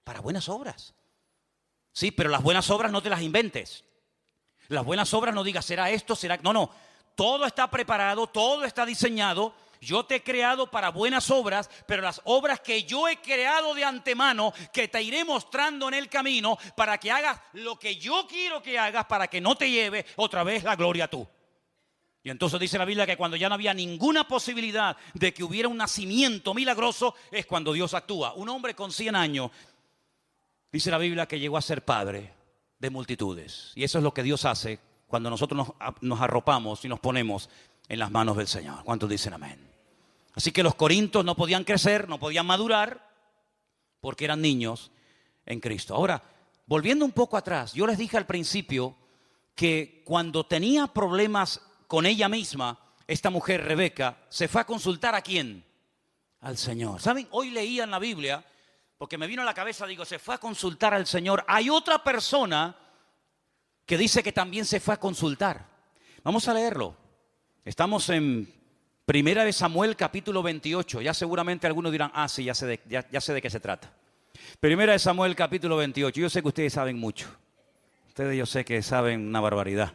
Para buenas obras. Sí, pero las buenas obras no te las inventes. Las buenas obras no digas, será esto, será... No. Todo está preparado, todo está diseñado. Yo te he creado para buenas obras, pero las obras que yo he creado de antemano, que te iré mostrando en el camino para que hagas lo que yo quiero que hagas, para que no te lleve otra vez la gloria tú. Y entonces dice la Biblia que cuando ya no había ninguna posibilidad de que hubiera un nacimiento milagroso, es cuando Dios actúa. Un hombre con 100 años, dice la Biblia que llegó a ser padre de multitudes. Y eso es lo que Dios hace cuando nosotros nos arropamos y nos ponemos en las manos del Señor. ¿Cuántos dicen amén? Así que los corintios no podían crecer, no podían madurar, porque eran niños en Cristo. Ahora, volviendo un poco atrás, yo les dije al principio que cuando tenía problemas con ella misma, esta mujer, Rebeca, se fue a consultar ¿a quién? Al Señor. ¿Saben? Hoy leía en la Biblia, porque me vino a la cabeza, digo, se fue a consultar al Señor. Hay otra persona que dice que también se fue a consultar. Vamos a leerlo. Estamos en Primera de Samuel, capítulo 28. Ya seguramente algunos dirán, sí, ya sé de qué se trata. Primera de Samuel, capítulo 28. Yo sé que ustedes saben mucho. Ustedes yo sé que saben una barbaridad.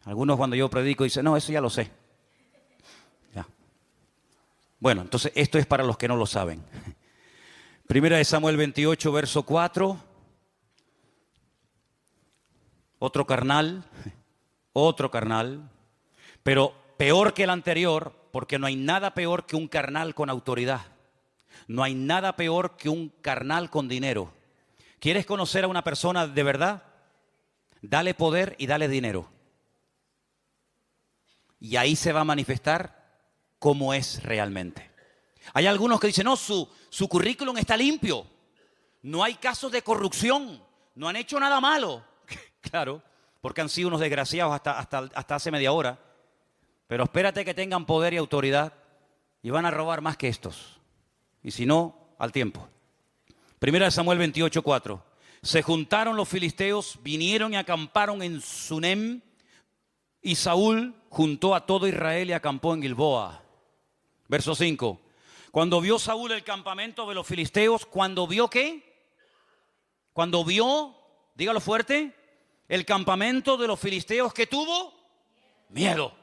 Algunos cuando yo predico dicen, no, eso ya lo sé. Ya. Bueno, entonces esto es para los que no lo saben. Primera de Samuel 28, verso 4. Otro carnal, pero peor que el anterior, porque no hay nada peor que un carnal con autoridad. No hay nada peor que un carnal con dinero. ¿Quieres conocer a una persona de verdad? Dale poder y dale dinero. Y ahí se va a manifestar cómo es realmente. Hay algunos que dicen, no, su currículum está limpio. No hay casos de corrupción. No han hecho nada malo. Claro, porque han sido unos desgraciados hasta hace media hora. Pero espérate que tengan poder y autoridad y van a robar más que estos. Y si no, al tiempo. Primera de Samuel 28:4. Se juntaron los filisteos, vinieron y acamparon en Sunem, y Saúl juntó a todo Israel y acampó en Gilboa. Verso 5. Cuando vio Saúl el campamento de los filisteos, ¿cuando vio qué? Cuando vio, dígalo fuerte, el campamento de los filisteos, ¿qué tuvo? Miedo.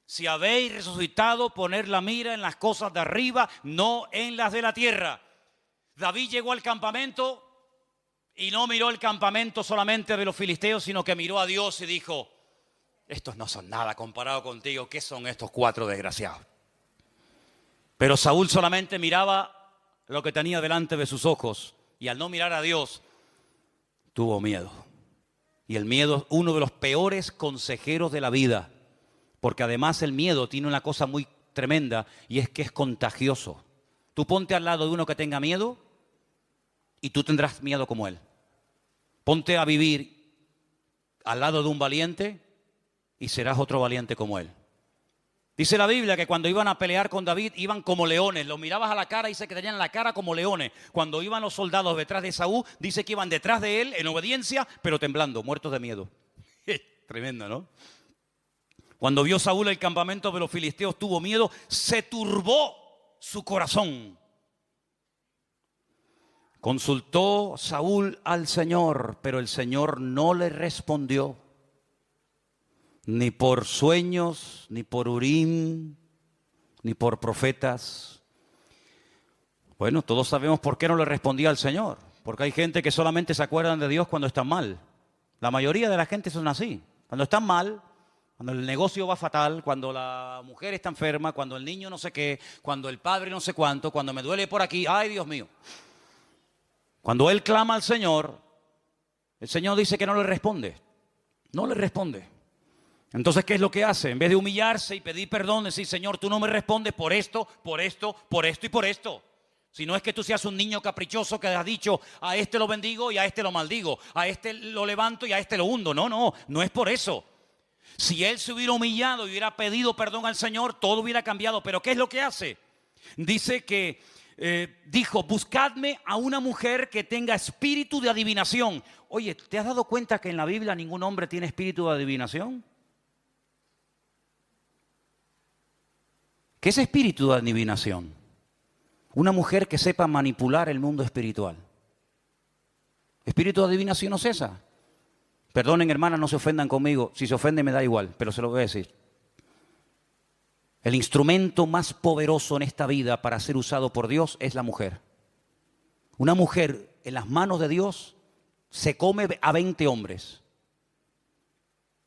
Si habéis resucitado, poner la mira en las cosas de arriba, no en las de la tierra. David llegó al campamento y no miró el campamento solamente de los filisteos, sino que miró a Dios y dijo: estos no son nada comparado contigo, ¿qué son estos 4 desgraciados? Pero Saúl solamente miraba lo que tenía delante de sus ojos, y al no mirar a Dios, tuvo miedo. Y el miedo es uno de los peores consejeros de la vida, porque además el miedo tiene una cosa muy tremenda, y es que es contagioso. Tú ponte al lado de uno que tenga miedo y tú tendrás miedo como él. Ponte a vivir al lado de un valiente y serás otro valiente como él. Dice la Biblia que cuando iban a pelear con David iban como leones. Los mirabas a la cara y dice que tenían la cara como leones. Cuando iban los soldados detrás de Saúl, dice que iban detrás de él en obediencia, pero temblando, muertos de miedo. Tremendo, ¿no? Cuando vio Saúl el campamento de los filisteos, tuvo miedo, se turbó su corazón. Consultó Saúl al Señor, pero el Señor no le respondió, ni por sueños, ni por Urim, ni por profetas. Bueno, todos sabemos por qué no le respondía al Señor, porque hay gente que solamente se acuerdan de Dios cuando están mal. La mayoría de la gente son así, cuando están mal, cuando el negocio va fatal, cuando la mujer está enferma, cuando el niño no sé qué, cuando el padre no sé cuánto, cuando me duele por aquí, ¡ay, Dios mío! Cuando él clama al Señor, el Señor dice que no le responde. No le responde. Entonces, ¿qué es lo que hace? En vez de humillarse y pedir perdón, decir: Señor, tú no me respondes por esto, por esto, por esto y por esto. Si no es que tú seas un niño caprichoso que has dicho: a este lo bendigo y a este lo maldigo, a este lo levanto y a este lo hundo. No es por eso. Si él se hubiera humillado y hubiera pedido perdón al Señor, todo hubiera cambiado. Pero ¿qué es lo que hace? Dice que dijo: buscadme a una mujer que tenga espíritu de adivinación. Oye, ¿te has dado cuenta que en la Biblia ningún hombre tiene espíritu de adivinación? ¿Qué es espíritu de adivinación? Una mujer que sepa manipular el mundo espiritual. Espíritu de adivinación no es esa. Perdonen, hermanas, no se ofendan conmigo. Si se ofenden me da igual, pero se lo voy a decir. El instrumento más poderoso en esta vida para ser usado por Dios es la mujer. Una mujer en las manos de Dios se come a 20 hombres.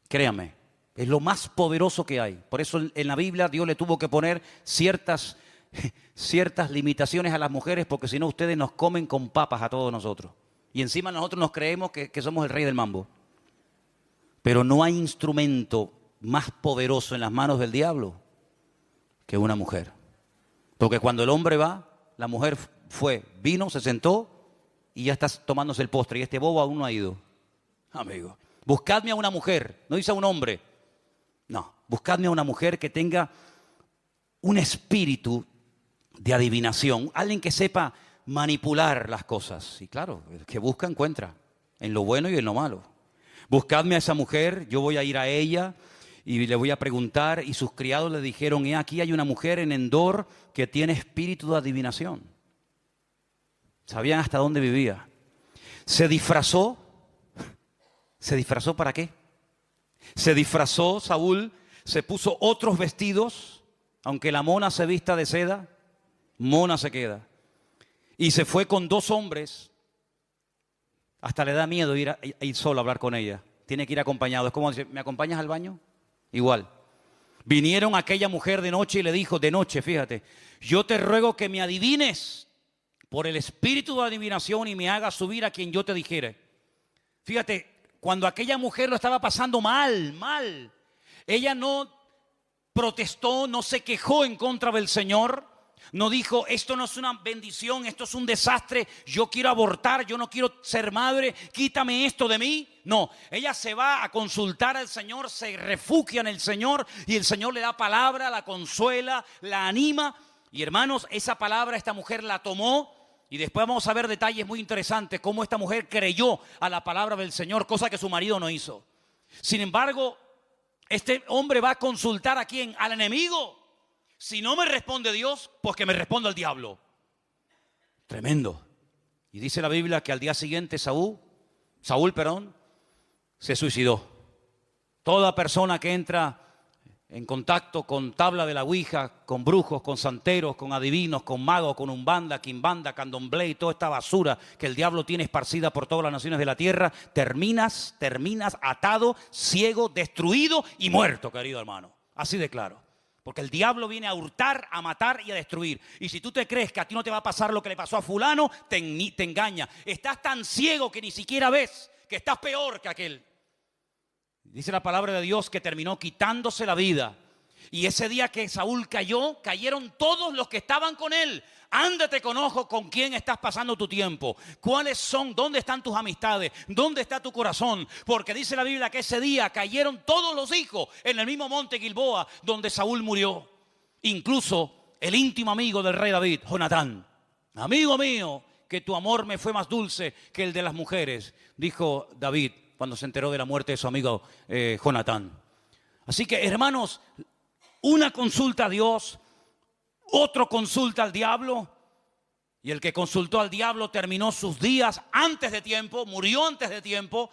Créame, es lo más poderoso que hay. Por eso en la Biblia Dios le tuvo que poner ciertas limitaciones a las mujeres, porque si no ustedes nos comen con papas a todos nosotros. Y encima nosotros nos creemos que somos el rey del mambo. Pero no hay instrumento más poderoso en las manos del diablo que una mujer. Porque cuando el hombre va, la mujer vino, se sentó y ya está tomándose el postre. Y este bobo aún no ha ido. Amigo, buscadme a una mujer, no dice a un hombre. No, buscadme a una mujer que tenga un espíritu de adivinación. Alguien que sepa manipular las cosas. Y claro, el que busca encuentra, en lo bueno y en lo malo. Buscadme a esa mujer, yo voy a ir a ella y le voy a preguntar. Y sus criados le dijeron: aquí hay una mujer en Endor que tiene espíritu de adivinación. Sabían hasta dónde vivía. Se disfrazó. ¿Se disfrazó para qué? Se disfrazó Saúl, se puso otros vestidos. Aunque la mona se vista de seda, mona se queda. Y se fue con 2 hombres. Hasta le da miedo ir solo a hablar con ella. Tiene que ir acompañado. Es como decir: ¿me acompañas al baño? Igual. Vinieron a aquella mujer de noche y le dijo, de noche, fíjate: yo te ruego que me adivines por el espíritu de adivinación y me hagas subir a quien yo te dijere. Fíjate, cuando aquella mujer lo estaba pasando mal, ella no protestó, no se quejó en contra del Señor, No dijo, esto no es una bendición, esto es un desastre, yo quiero abortar, yo no quiero ser madre, quítame esto de mí. No, ella se va a consultar al Señor, se refugia en el Señor y el Señor le da palabra, la consuela, la anima. Y hermanos, esa palabra esta mujer la tomó y después vamos a ver detalles muy interesantes, cómo esta mujer creyó a la palabra del Señor, cosa que su marido no hizo. Sin embargo, este hombre va a consultar a ¿quién? Al enemigo. Si no me responde Dios, pues que me responda el diablo. Tremendo. Y dice la Biblia que al día siguiente Saúl, se suicidó. Toda persona que entra en contacto con tabla de la ouija, con brujos, con santeros, con adivinos, con magos, con umbanda, quimbanda, candomblé y toda esta basura que el diablo tiene esparcida por todas las naciones de la tierra, terminas atado, ciego, destruido y muerto, querido hermano. Así de claro. Porque el diablo viene a hurtar, a matar y a destruir. Y si tú te crees que a ti no te va a pasar lo que le pasó a fulano, te engaña. Estás tan ciego que ni siquiera ves que estás peor que aquel. Dice la palabra de Dios que terminó quitándose la vida. Y ese día que Saúl cayó, cayeron todos los que estaban con él. Ándate con ojo con quién estás pasando tu tiempo. ¿Cuáles son? ¿Dónde están tus amistades? ¿Dónde está tu corazón? Porque dice la Biblia que ese día cayeron todos los hijos en el mismo monte Gilboa donde Saúl murió. Incluso el íntimo amigo del rey David, Jonatán. Amigo mío, que tu amor me fue más dulce que el de las mujeres, dijo David cuando se enteró de la muerte de su amigo Jonatán. Así que, hermanos, una consulta a Dios, otro consulta al diablo, y el que consultó al diablo terminó sus días antes de tiempo, murió antes de tiempo,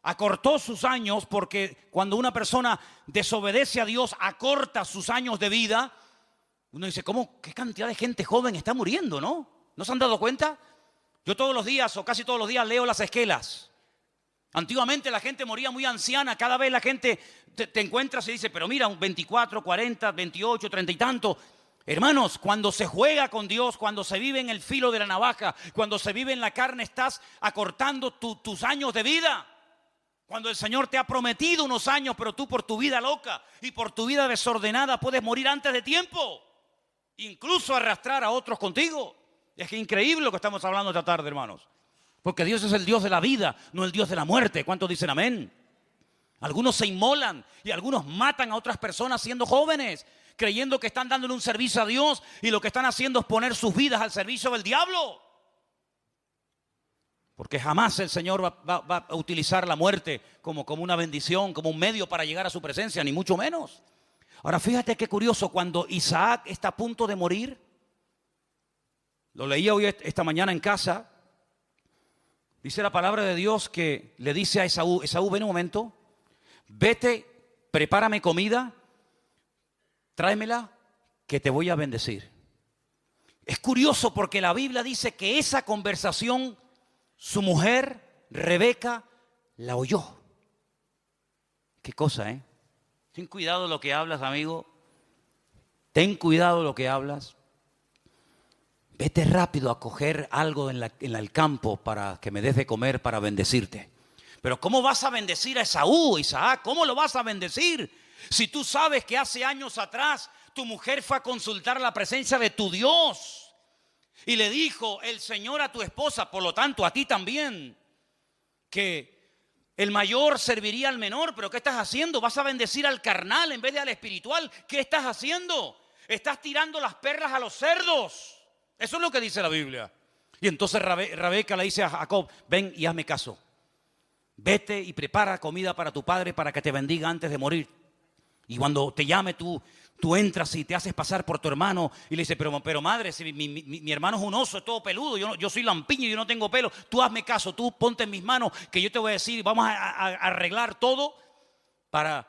acortó sus años, porque cuando una persona desobedece a Dios, acorta sus años de vida. Uno dice, ¿cómo? ¿Qué cantidad de gente joven está muriendo, no? ¿No se han dado cuenta? Yo todos los días, o casi todos los días, leo las esquelas. Antiguamente la gente moría muy anciana, cada vez la gente te encuentras y dice, pero mira, un 24, 40, 28, 30 y tanto. Hermanos, cuando se juega con Dios, cuando se vive en el filo de la navaja, cuando se vive en la carne, estás acortando tus años de vida. Cuando el Señor te ha prometido unos años, pero tú por tu vida loca y por tu vida desordenada puedes morir antes de tiempo. Incluso arrastrar a otros contigo. Es que increíble lo que estamos hablando esta tarde, hermanos. Porque Dios es el Dios de la vida, no el Dios de la muerte. ¿Cuántos dicen amén? Algunos se inmolan y algunos matan a otras personas siendo jóvenes, creyendo que están dándole un servicio a Dios y lo que están haciendo es poner sus vidas al servicio del diablo. Porque jamás el Señor va a utilizar la muerte como una bendición, como un medio para llegar a su presencia, ni mucho menos. Ahora fíjate qué curioso, cuando Isaac está a punto de morir, lo leía hoy esta mañana en casa. Dice la palabra de Dios que le dice a Esaú, Esaú, ven un momento, vete, prepárame comida, tráemela, que te voy a bendecir. Es curioso porque la Biblia dice que esa conversación, su mujer, Rebeca, la oyó. Qué cosa, ¿eh? Ten cuidado lo que hablas, amigo. Ten cuidado lo que hablas. Vete rápido a coger algo en el campo para que me des de comer para bendecirte. Pero ¿cómo vas a bendecir a Esaú, Isaac? ¿Cómo lo vas a bendecir? Si tú sabes que hace años atrás tu mujer fue a consultar la presencia de tu Dios y le dijo el Señor a tu esposa, por lo tanto a ti también, que el mayor serviría al menor. ¿Pero qué estás haciendo? ¿Vas a bendecir al carnal en vez de al espiritual? ¿Qué estás haciendo? Estás tirando las perlas a los cerdos. Eso es lo que dice la Biblia. Y entonces Rebeca le dice a Jacob, ven y hazme caso. Vete y prepara comida para tu padre para que te bendiga antes de morir. Y cuando te llame tú entras y te haces pasar por tu hermano. Y le dice, pero madre, si mi hermano es un oso, es todo peludo. Yo soy lampiño, yo no tengo pelo. Tú hazme caso, tú ponte en mis manos que yo te voy a decir, vamos a arreglar todo para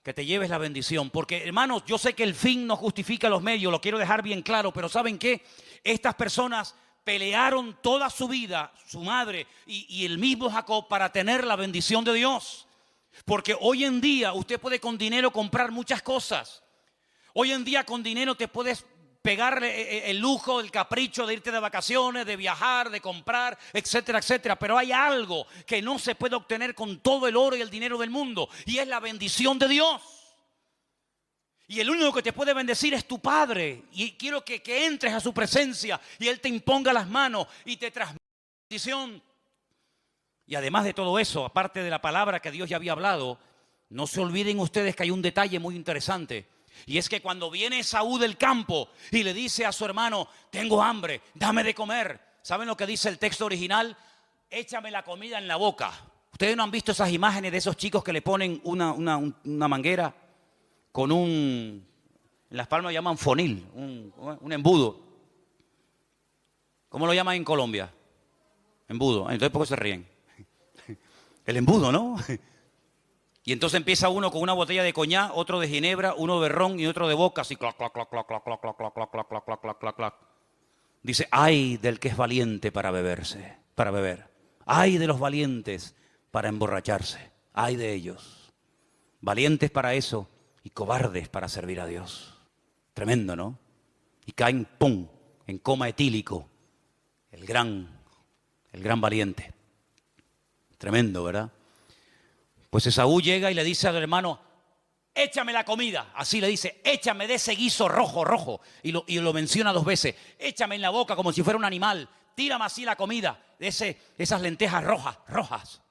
que te lleves la bendición. Porque, hermanos, yo sé que el fin no justifica los medios, lo quiero dejar bien claro, pero ¿saben qué? Estas personas pelearon toda su vida, su madre y el mismo Jacob, para tener la bendición de Dios. Porque hoy en día usted puede con dinero comprar muchas cosas. Hoy en día con dinero te puedes pegar el lujo, el capricho de irte de vacaciones, de viajar, de comprar, etcétera, etcétera. Pero hay algo que no se puede obtener con todo el oro y el dinero del mundo, y es la bendición de Dios. Y el único que te puede bendecir es tu Padre. Y quiero que entres a su presencia y Él te imponga las manos y te transmita bendición. Y además de todo eso, aparte de la palabra que Dios ya había hablado, no se olviden ustedes que hay un detalle muy interesante. Y es que cuando viene Esaú del campo y le dice a su hermano, tengo hambre, dame de comer. ¿Saben lo que dice el texto original? Échame la comida en la boca. ¿Ustedes no han visto esas imágenes de esos chicos que le ponen una manguera con en las palmas llaman fonil, un embudo? ¿Cómo lo llaman en Colombia? Embudo. Entonces, ¿por qué se ríen? El embudo, ¿no? Y entonces empieza uno con una botella de coñac, otro de ginebra, uno de ron y otro de vodka, así clac, clac, clac, clac, clac, clac, clac, clac, clac, clac, clac, clac, clac, clac. Dice, ay del que es valiente para beber. Ay de los valientes para emborracharse. Ay de ellos. Valientes para eso y cobardes para servir a Dios. Tremendo, ¿no? Y caen, ¡pum!, en coma etílico. El gran valiente. Tremendo, ¿verdad? Pues Esaú llega y le dice al hermano, échame la comida. Así le dice, échame de ese guiso rojo. Y lo menciona 2 veces. Échame en la boca como si fuera un animal. Tírame así la comida de esas lentejas rojas.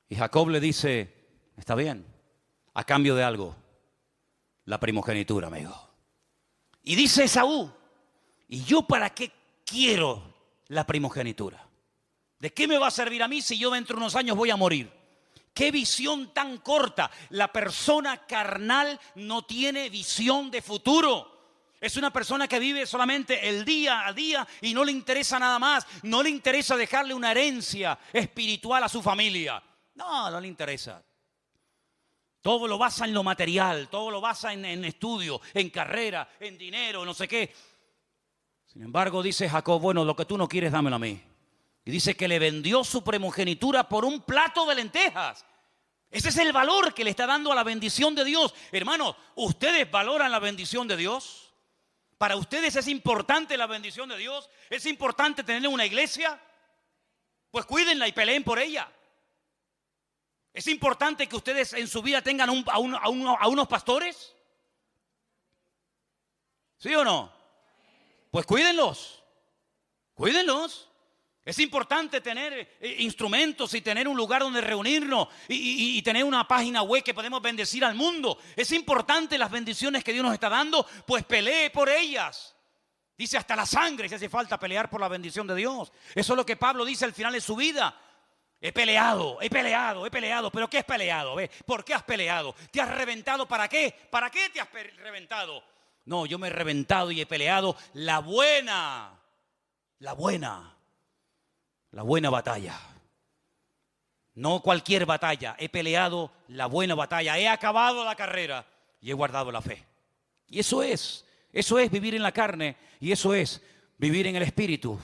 Y Jacob le dice, está bien, a cambio de algo, la primogenitura, amigo. Y dice Esaú, ¿y yo para qué quiero la primogenitura? ¿De qué me va a servir a mí si yo dentro de unos años voy a morir? ¡Qué visión tan corta! La persona carnal no tiene visión de futuro. Es una persona que vive solamente el día a día y no le interesa nada más. No le interesa dejarle una herencia espiritual a su familia. No le interesa. Todo lo basa en lo material, todo lo basa en estudio, en carrera, en dinero, no sé qué. Sin embargo, dice Jacob, bueno, lo que tú no quieres, dámelo a mí. Y dice que le vendió su primogenitura por un plato de lentejas. Ese es el valor que le está dando a la bendición de Dios. Hermanos, ¿ustedes valoran la bendición de Dios? ¿Para ustedes es importante la bendición de Dios? ¿Es importante tener una iglesia? Pues cuídenla y peleen por ella. ¿Es importante que ustedes en su vida tengan a unos pastores? ¿Sí o no? Pues cuídenlos. Cuídenlos. Es importante tener instrumentos y tener un lugar donde reunirnos y tener una página web que podemos bendecir al mundo. Es importante las bendiciones que Dios nos está dando, pues pelee por ellas. Dice hasta la sangre si hace falta pelear por la bendición de Dios. Eso es lo que Pablo dice al final de su vida. He peleado. ¿Pero qué has peleado? ¿Por qué has peleado? ¿Te has reventado para qué? ¿Para qué te has reventado? No, yo me he reventado y he peleado la buena batalla. No cualquier batalla. He peleado la buena batalla. He acabado la carrera y he guardado la fe. Y eso es vivir en la carne y eso es vivir en el Espíritu.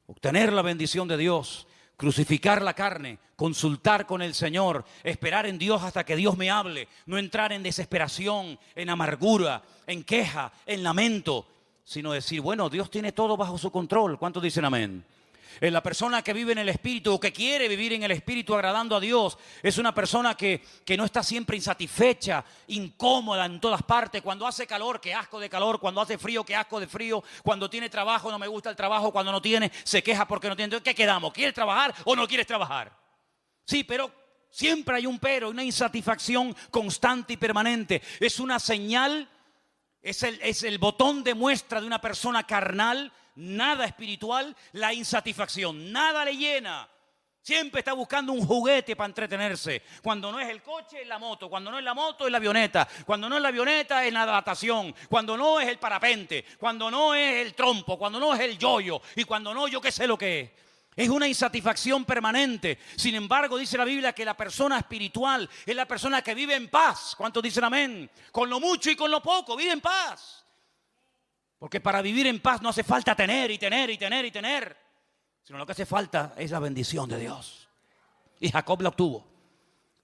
Obtener la bendición de Dios. Crucificar la carne, consultar con el Señor, esperar en Dios hasta que Dios me hable, no entrar en desesperación, en amargura, en queja, en lamento, sino decir, bueno, Dios tiene todo bajo su control. ¿Cuántos dicen amén? La persona que vive en el Espíritu o que quiere vivir en el Espíritu agradando a Dios es una persona que no está siempre insatisfecha, incómoda en todas partes. Cuando hace calor, qué asco de calor. Cuando hace frío, qué asco de frío. Cuando tiene trabajo, no me gusta el trabajo. Cuando no tiene, se queja porque no tiene. Entonces, ¿qué quedamos? ¿Quieres trabajar o no quieres trabajar? Sí, pero siempre hay un pero, una insatisfacción constante y permanente. Es una señal, es el botón de muestra de una persona carnal. Nada espiritual, la insatisfacción, nada le llena. Siempre está buscando un juguete para entretenerse. Cuando no es el coche, es la moto. Cuando no es la moto, es la avioneta. Cuando no es la avioneta, es la natación. Cuando no es el parapente. Cuando no es el trompo. Cuando no es el yoyo. Y cuando no, yo qué sé lo que es. Es una insatisfacción permanente. Sin embargo, dice la Biblia que la persona espiritual es la persona que vive en paz. ¿Cuántos dicen amén? Con lo mucho y con lo poco, vive en paz. Porque para vivir en paz no hace falta tener, sino lo que hace falta es la bendición de Dios. Y Jacob la obtuvo.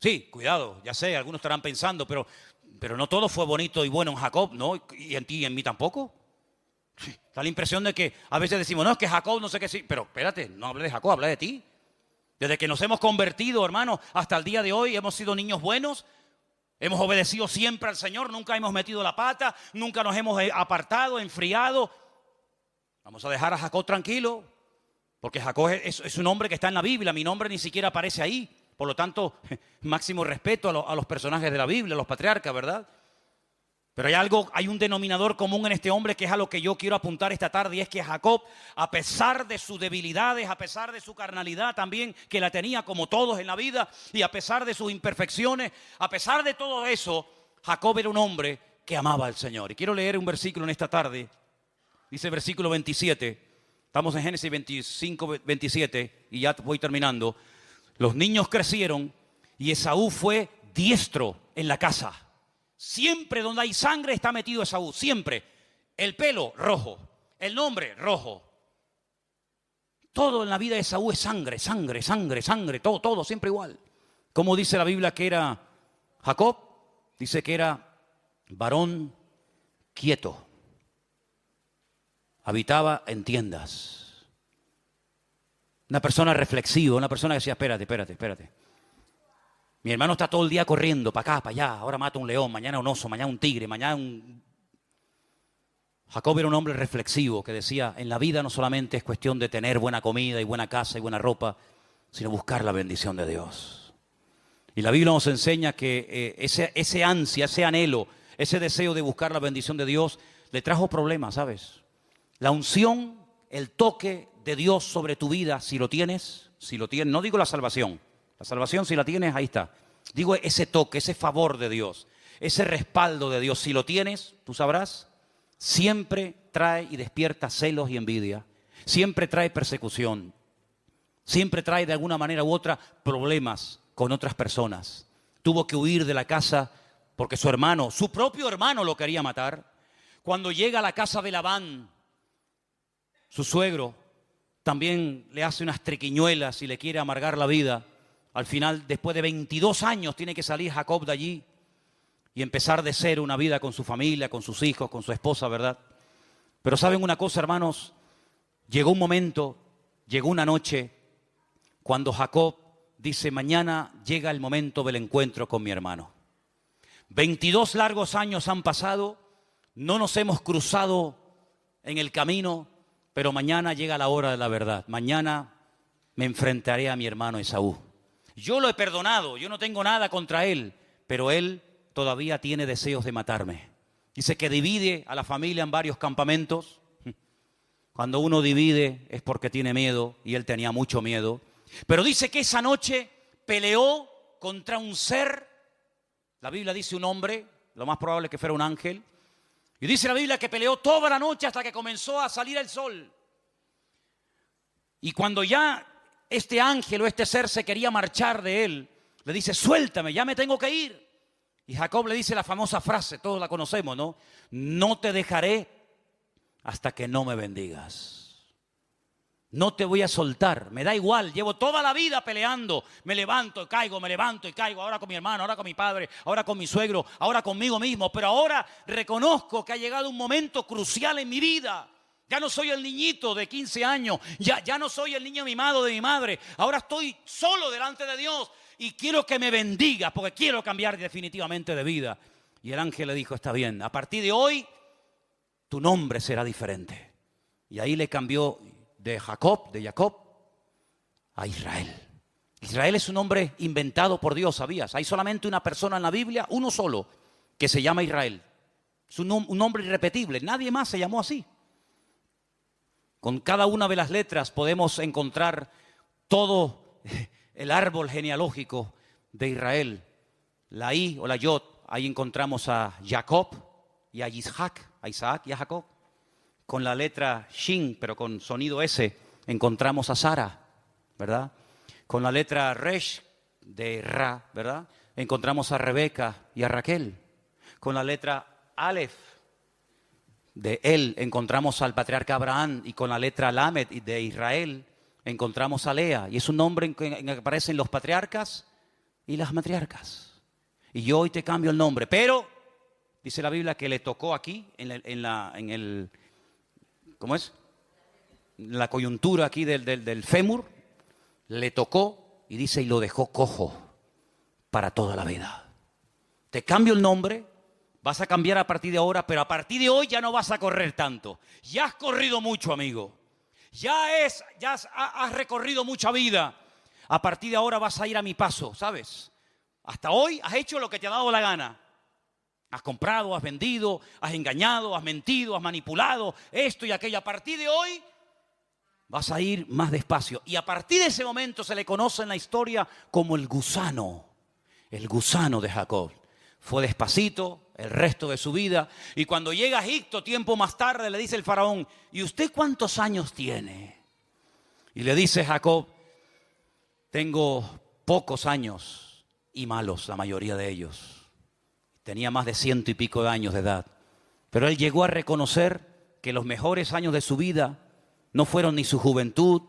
Sí, cuidado, ya sé, algunos estarán pensando, pero no todo fue bonito y bueno en Jacob, ¿no? Y en ti y en mí tampoco. Sí, da la impresión de que a veces decimos, no, es que Jacob no sé qué sí. Pero espérate, no hablé de Jacob, hablé de ti. Desde que nos hemos convertido, hermano, hasta el día de hoy hemos sido niños buenos. Hemos obedecido siempre al Señor, nunca hemos metido la pata, nunca nos hemos apartado, enfriado. Vamos a dejar a Jacob tranquilo, porque Jacob es un hombre que está en la Biblia, mi nombre ni siquiera aparece ahí. Por lo tanto, máximo respeto a los personajes de la Biblia, a los patriarcas, ¿verdad? Pero hay un denominador común en este hombre que es a lo que yo quiero apuntar esta tarde, y es que Jacob, a pesar de sus debilidades, a pesar de su carnalidad también, que la tenía como todos en la vida, y a pesar de sus imperfecciones, a pesar de todo eso, Jacob era un hombre que amaba al Señor. Y quiero leer un versículo en esta tarde, dice el versículo 27, estamos en Génesis 25, 27, y ya voy terminando. Los niños crecieron y Esaú fue diestro en la casa. Siempre donde hay sangre está metido Esaú, siempre. El pelo rojo, el nombre rojo. Todo en la vida de Esaú es sangre, sangre, sangre, sangre, todo siempre igual. ¿Cómo dice la Biblia que era Jacob? Dice que era varón quieto. Habitaba en tiendas. Una persona reflexiva, una persona que decía, espérate. Mi hermano está todo el día corriendo para acá, para allá. Ahora mata un león, mañana un oso, mañana un tigre, mañana un... Jacob era un hombre reflexivo que decía, en la vida no solamente es cuestión de tener buena comida y buena casa y buena ropa, sino buscar la bendición de Dios. Y la Biblia nos enseña que ese ansia, ese anhelo, ese deseo de buscar la bendición de Dios le trajo problemas, ¿sabes? La unción, el toque de Dios sobre tu vida, si lo tienes, no digo la salvación si la tienes, ahí está. Digo ese toque, ese favor de Dios, ese respaldo de Dios, si lo tienes, tú sabrás, siempre trae y despierta celos y envidia, siempre trae persecución, siempre trae de alguna manera u otra problemas con otras personas. Tuvo que huir de la casa porque su propio hermano lo quería matar. Cuando llega a la casa de Labán, su suegro también le hace unas triquiñuelas y le quiere amargar la vida. Al final, después de 22 años, tiene que salir Jacob de allí y empezar de cero una vida con su familia, con sus hijos, con su esposa, ¿verdad? Pero ¿saben una cosa, hermanos? Llegó un momento, llegó una noche, cuando Jacob dice, mañana llega el momento del encuentro con mi hermano. 22 largos años han pasado, no nos hemos cruzado en el camino, pero mañana llega la hora de la verdad. Mañana me enfrentaré a mi hermano Esaú. Yo lo he perdonado, yo no tengo nada contra él, pero él todavía tiene deseos de matarme. Dice que divide a la familia en varios campamentos. Cuando uno divide es porque tiene miedo, y él tenía mucho miedo. Pero dice que esa noche peleó contra un ser, la Biblia dice un hombre, lo más probable es que fuera un ángel. Y dice la Biblia que peleó toda la noche hasta que comenzó a salir el sol. Y cuando ya este ángel o este ser se quería marchar de él, le dice, suéltame, ya me tengo que ir. Y Jacob le dice la famosa frase, todos la conocemos, ¿no? No te dejaré hasta que no me bendigas. No te voy a soltar, me da igual, llevo toda la vida peleando, me levanto y caigo, ahora con mi hermano, ahora con mi padre, ahora con mi suegro, ahora conmigo mismo, pero ahora reconozco que ha llegado un momento crucial en mi vida. Ya no soy el niñito de 15 años, ya no soy el niño mimado de mi madre, ahora estoy solo delante de Dios y quiero que me bendiga porque quiero cambiar definitivamente de vida. Y el ángel le dijo, está bien, a partir de hoy tu nombre será diferente. Y ahí le cambió de Jacob a Israel. Israel es un nombre inventado por Dios, ¿sabías? Hay solamente una persona en la Biblia, uno solo, que se llama Israel. Es un nombre irrepetible, nadie más se llamó así. Con cada una de las letras podemos encontrar todo el árbol genealógico de Israel. La I o la Yod, ahí encontramos a Jacob y a Isaac y a Jacob. Con la letra Shin, pero con sonido S, encontramos a Sara, ¿verdad? Con la letra Resh de Ra, ¿verdad? Encontramos a Rebeca y a Raquel. Con la letra Aleph de él encontramos al patriarca Abraham, y con la letra Lamed de Israel encontramos a Lea, y es un nombre en que aparecen los patriarcas y las matriarcas. Y yo hoy te cambio el nombre, pero dice la Biblia que le tocó aquí ¿cómo es? La coyuntura aquí del fémur, le tocó y dice, y lo dejó cojo para toda la vida. te cambio el nombre, vas a cambiar a partir de ahora, pero a partir de hoy ya no vas a correr tanto. Ya has corrido mucho, amigo. Has recorrido mucha vida. A partir de ahora vas a ir a mi paso, ¿sabes? Hasta hoy has hecho lo que te ha dado la gana. Has comprado, has vendido, has engañado, has mentido, has manipulado esto y aquello. A partir de hoy vas a ir más despacio. Y a partir de ese momento se le conoce en la historia como el gusano de Jacob. Fue despacito el resto de su vida. Y cuando llega a Egipto, tiempo más tarde, le dice el faraón, ¿y usted cuántos años tiene? Y le dice Jacob, tengo pocos años y malos, la mayoría de ellos. Tenía más de 100 y pico de años de edad. Pero él llegó a reconocer que los mejores años de su vida no fueron ni su juventud,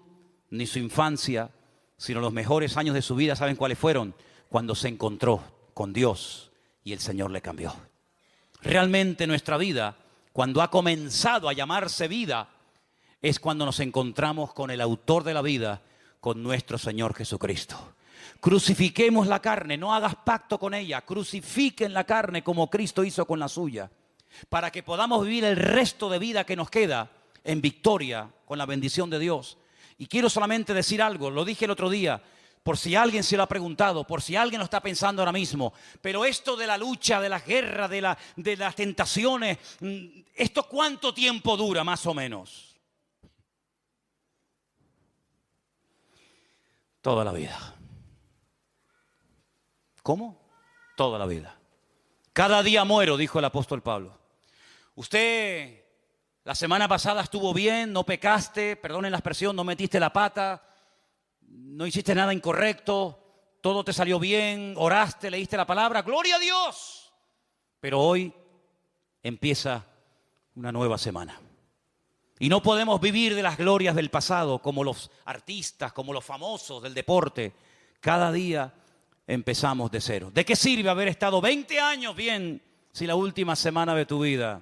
ni su infancia, sino los mejores años de su vida, ¿saben cuáles fueron? Cuando se encontró con Dios y el Señor le cambió. Realmente nuestra vida, cuando ha comenzado a llamarse vida, es cuando nos encontramos con el autor de la vida, con nuestro Señor Jesucristo. Crucifiquemos la carne, no hagas pacto con ella, crucifiquen la carne como Cristo hizo con la suya, para que podamos vivir el resto de vida que nos queda en victoria con la bendición de Dios. Y quiero solamente decir algo, lo dije el otro día, por si alguien se lo ha preguntado, por si alguien lo está pensando ahora mismo, pero esto de la lucha, de las guerras, de las tentaciones, ¿esto cuánto tiempo dura más o menos? Toda la vida. ¿Cómo? Toda la vida. Cada día muero, dijo el apóstol Pablo. Usted la semana pasada estuvo bien, no pecaste, perdonen la expresión, no metiste la pata, no hiciste nada incorrecto, todo te salió bien, oraste, leíste la palabra, ¡gloria a Dios! Pero hoy empieza una nueva semana. Y no podemos vivir de las glorias del pasado como los artistas, como los famosos del deporte. Cada día empezamos de cero. ¿De qué sirve haber estado 20 años bien si la última semana de tu vida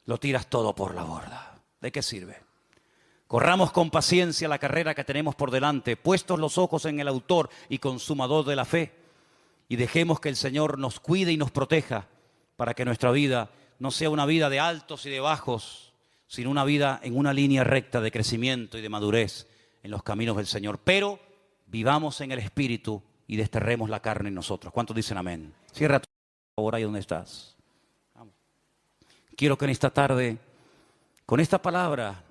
lo tiras todo por la borda? ¿De qué sirve? Corramos con paciencia la carrera que tenemos por delante, puestos los ojos en el autor y consumador de la fe, y dejemos que el Señor nos cuide y nos proteja para que nuestra vida no sea una vida de altos y de bajos, sino una vida en una línea recta de crecimiento y de madurez en los caminos del Señor. Pero vivamos en el Espíritu y desterremos la carne en nosotros. ¿Cuántos dicen amén? Cierra tu ahora ahí donde estás. Vamos. Quiero que en esta tarde, con esta palabra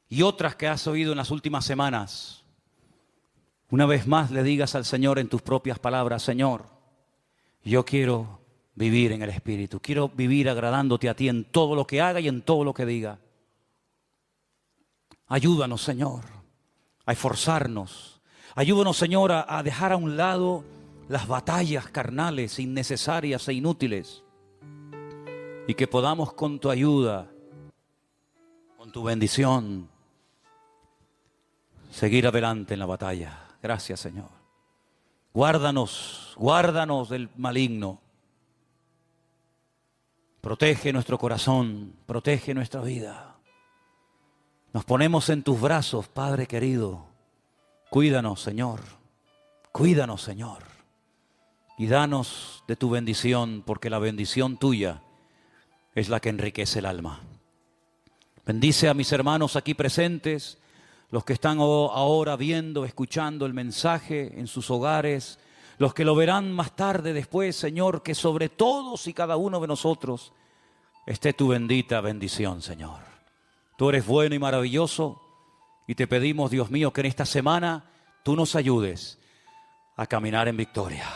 y otras que has oído en las últimas semanas, una vez más le digas al Señor en tus propias palabras, Señor, yo quiero vivir en el Espíritu, quiero vivir agradándote a ti en todo lo que haga y en todo lo que diga. Ayúdanos, Señor, a esforzarnos. Ayúdanos, Señor, a dejar a un lado las batallas carnales, innecesarias e inútiles, y que podamos con tu ayuda, con tu bendición, seguir adelante en la batalla. Gracias, Señor. Guárdanos del maligno. Protege nuestro corazón, protege nuestra vida. Nos ponemos en tus brazos, Padre querido. Cuídanos, Señor. Cuídanos, Señor. Y danos de tu bendición, porque la bendición tuya es la que enriquece el alma. Bendice a mis hermanos aquí presentes, los que están ahora viendo, escuchando el mensaje en sus hogares, los que lo verán más tarde después, Señor, que sobre todos y cada uno de nosotros esté tu bendita bendición, Señor. Tú eres bueno y maravilloso y te pedimos, Dios mío, que en esta semana tú nos ayudes a caminar en victoria.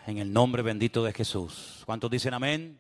En el nombre bendito de Jesús. ¿Cuántos dicen amén?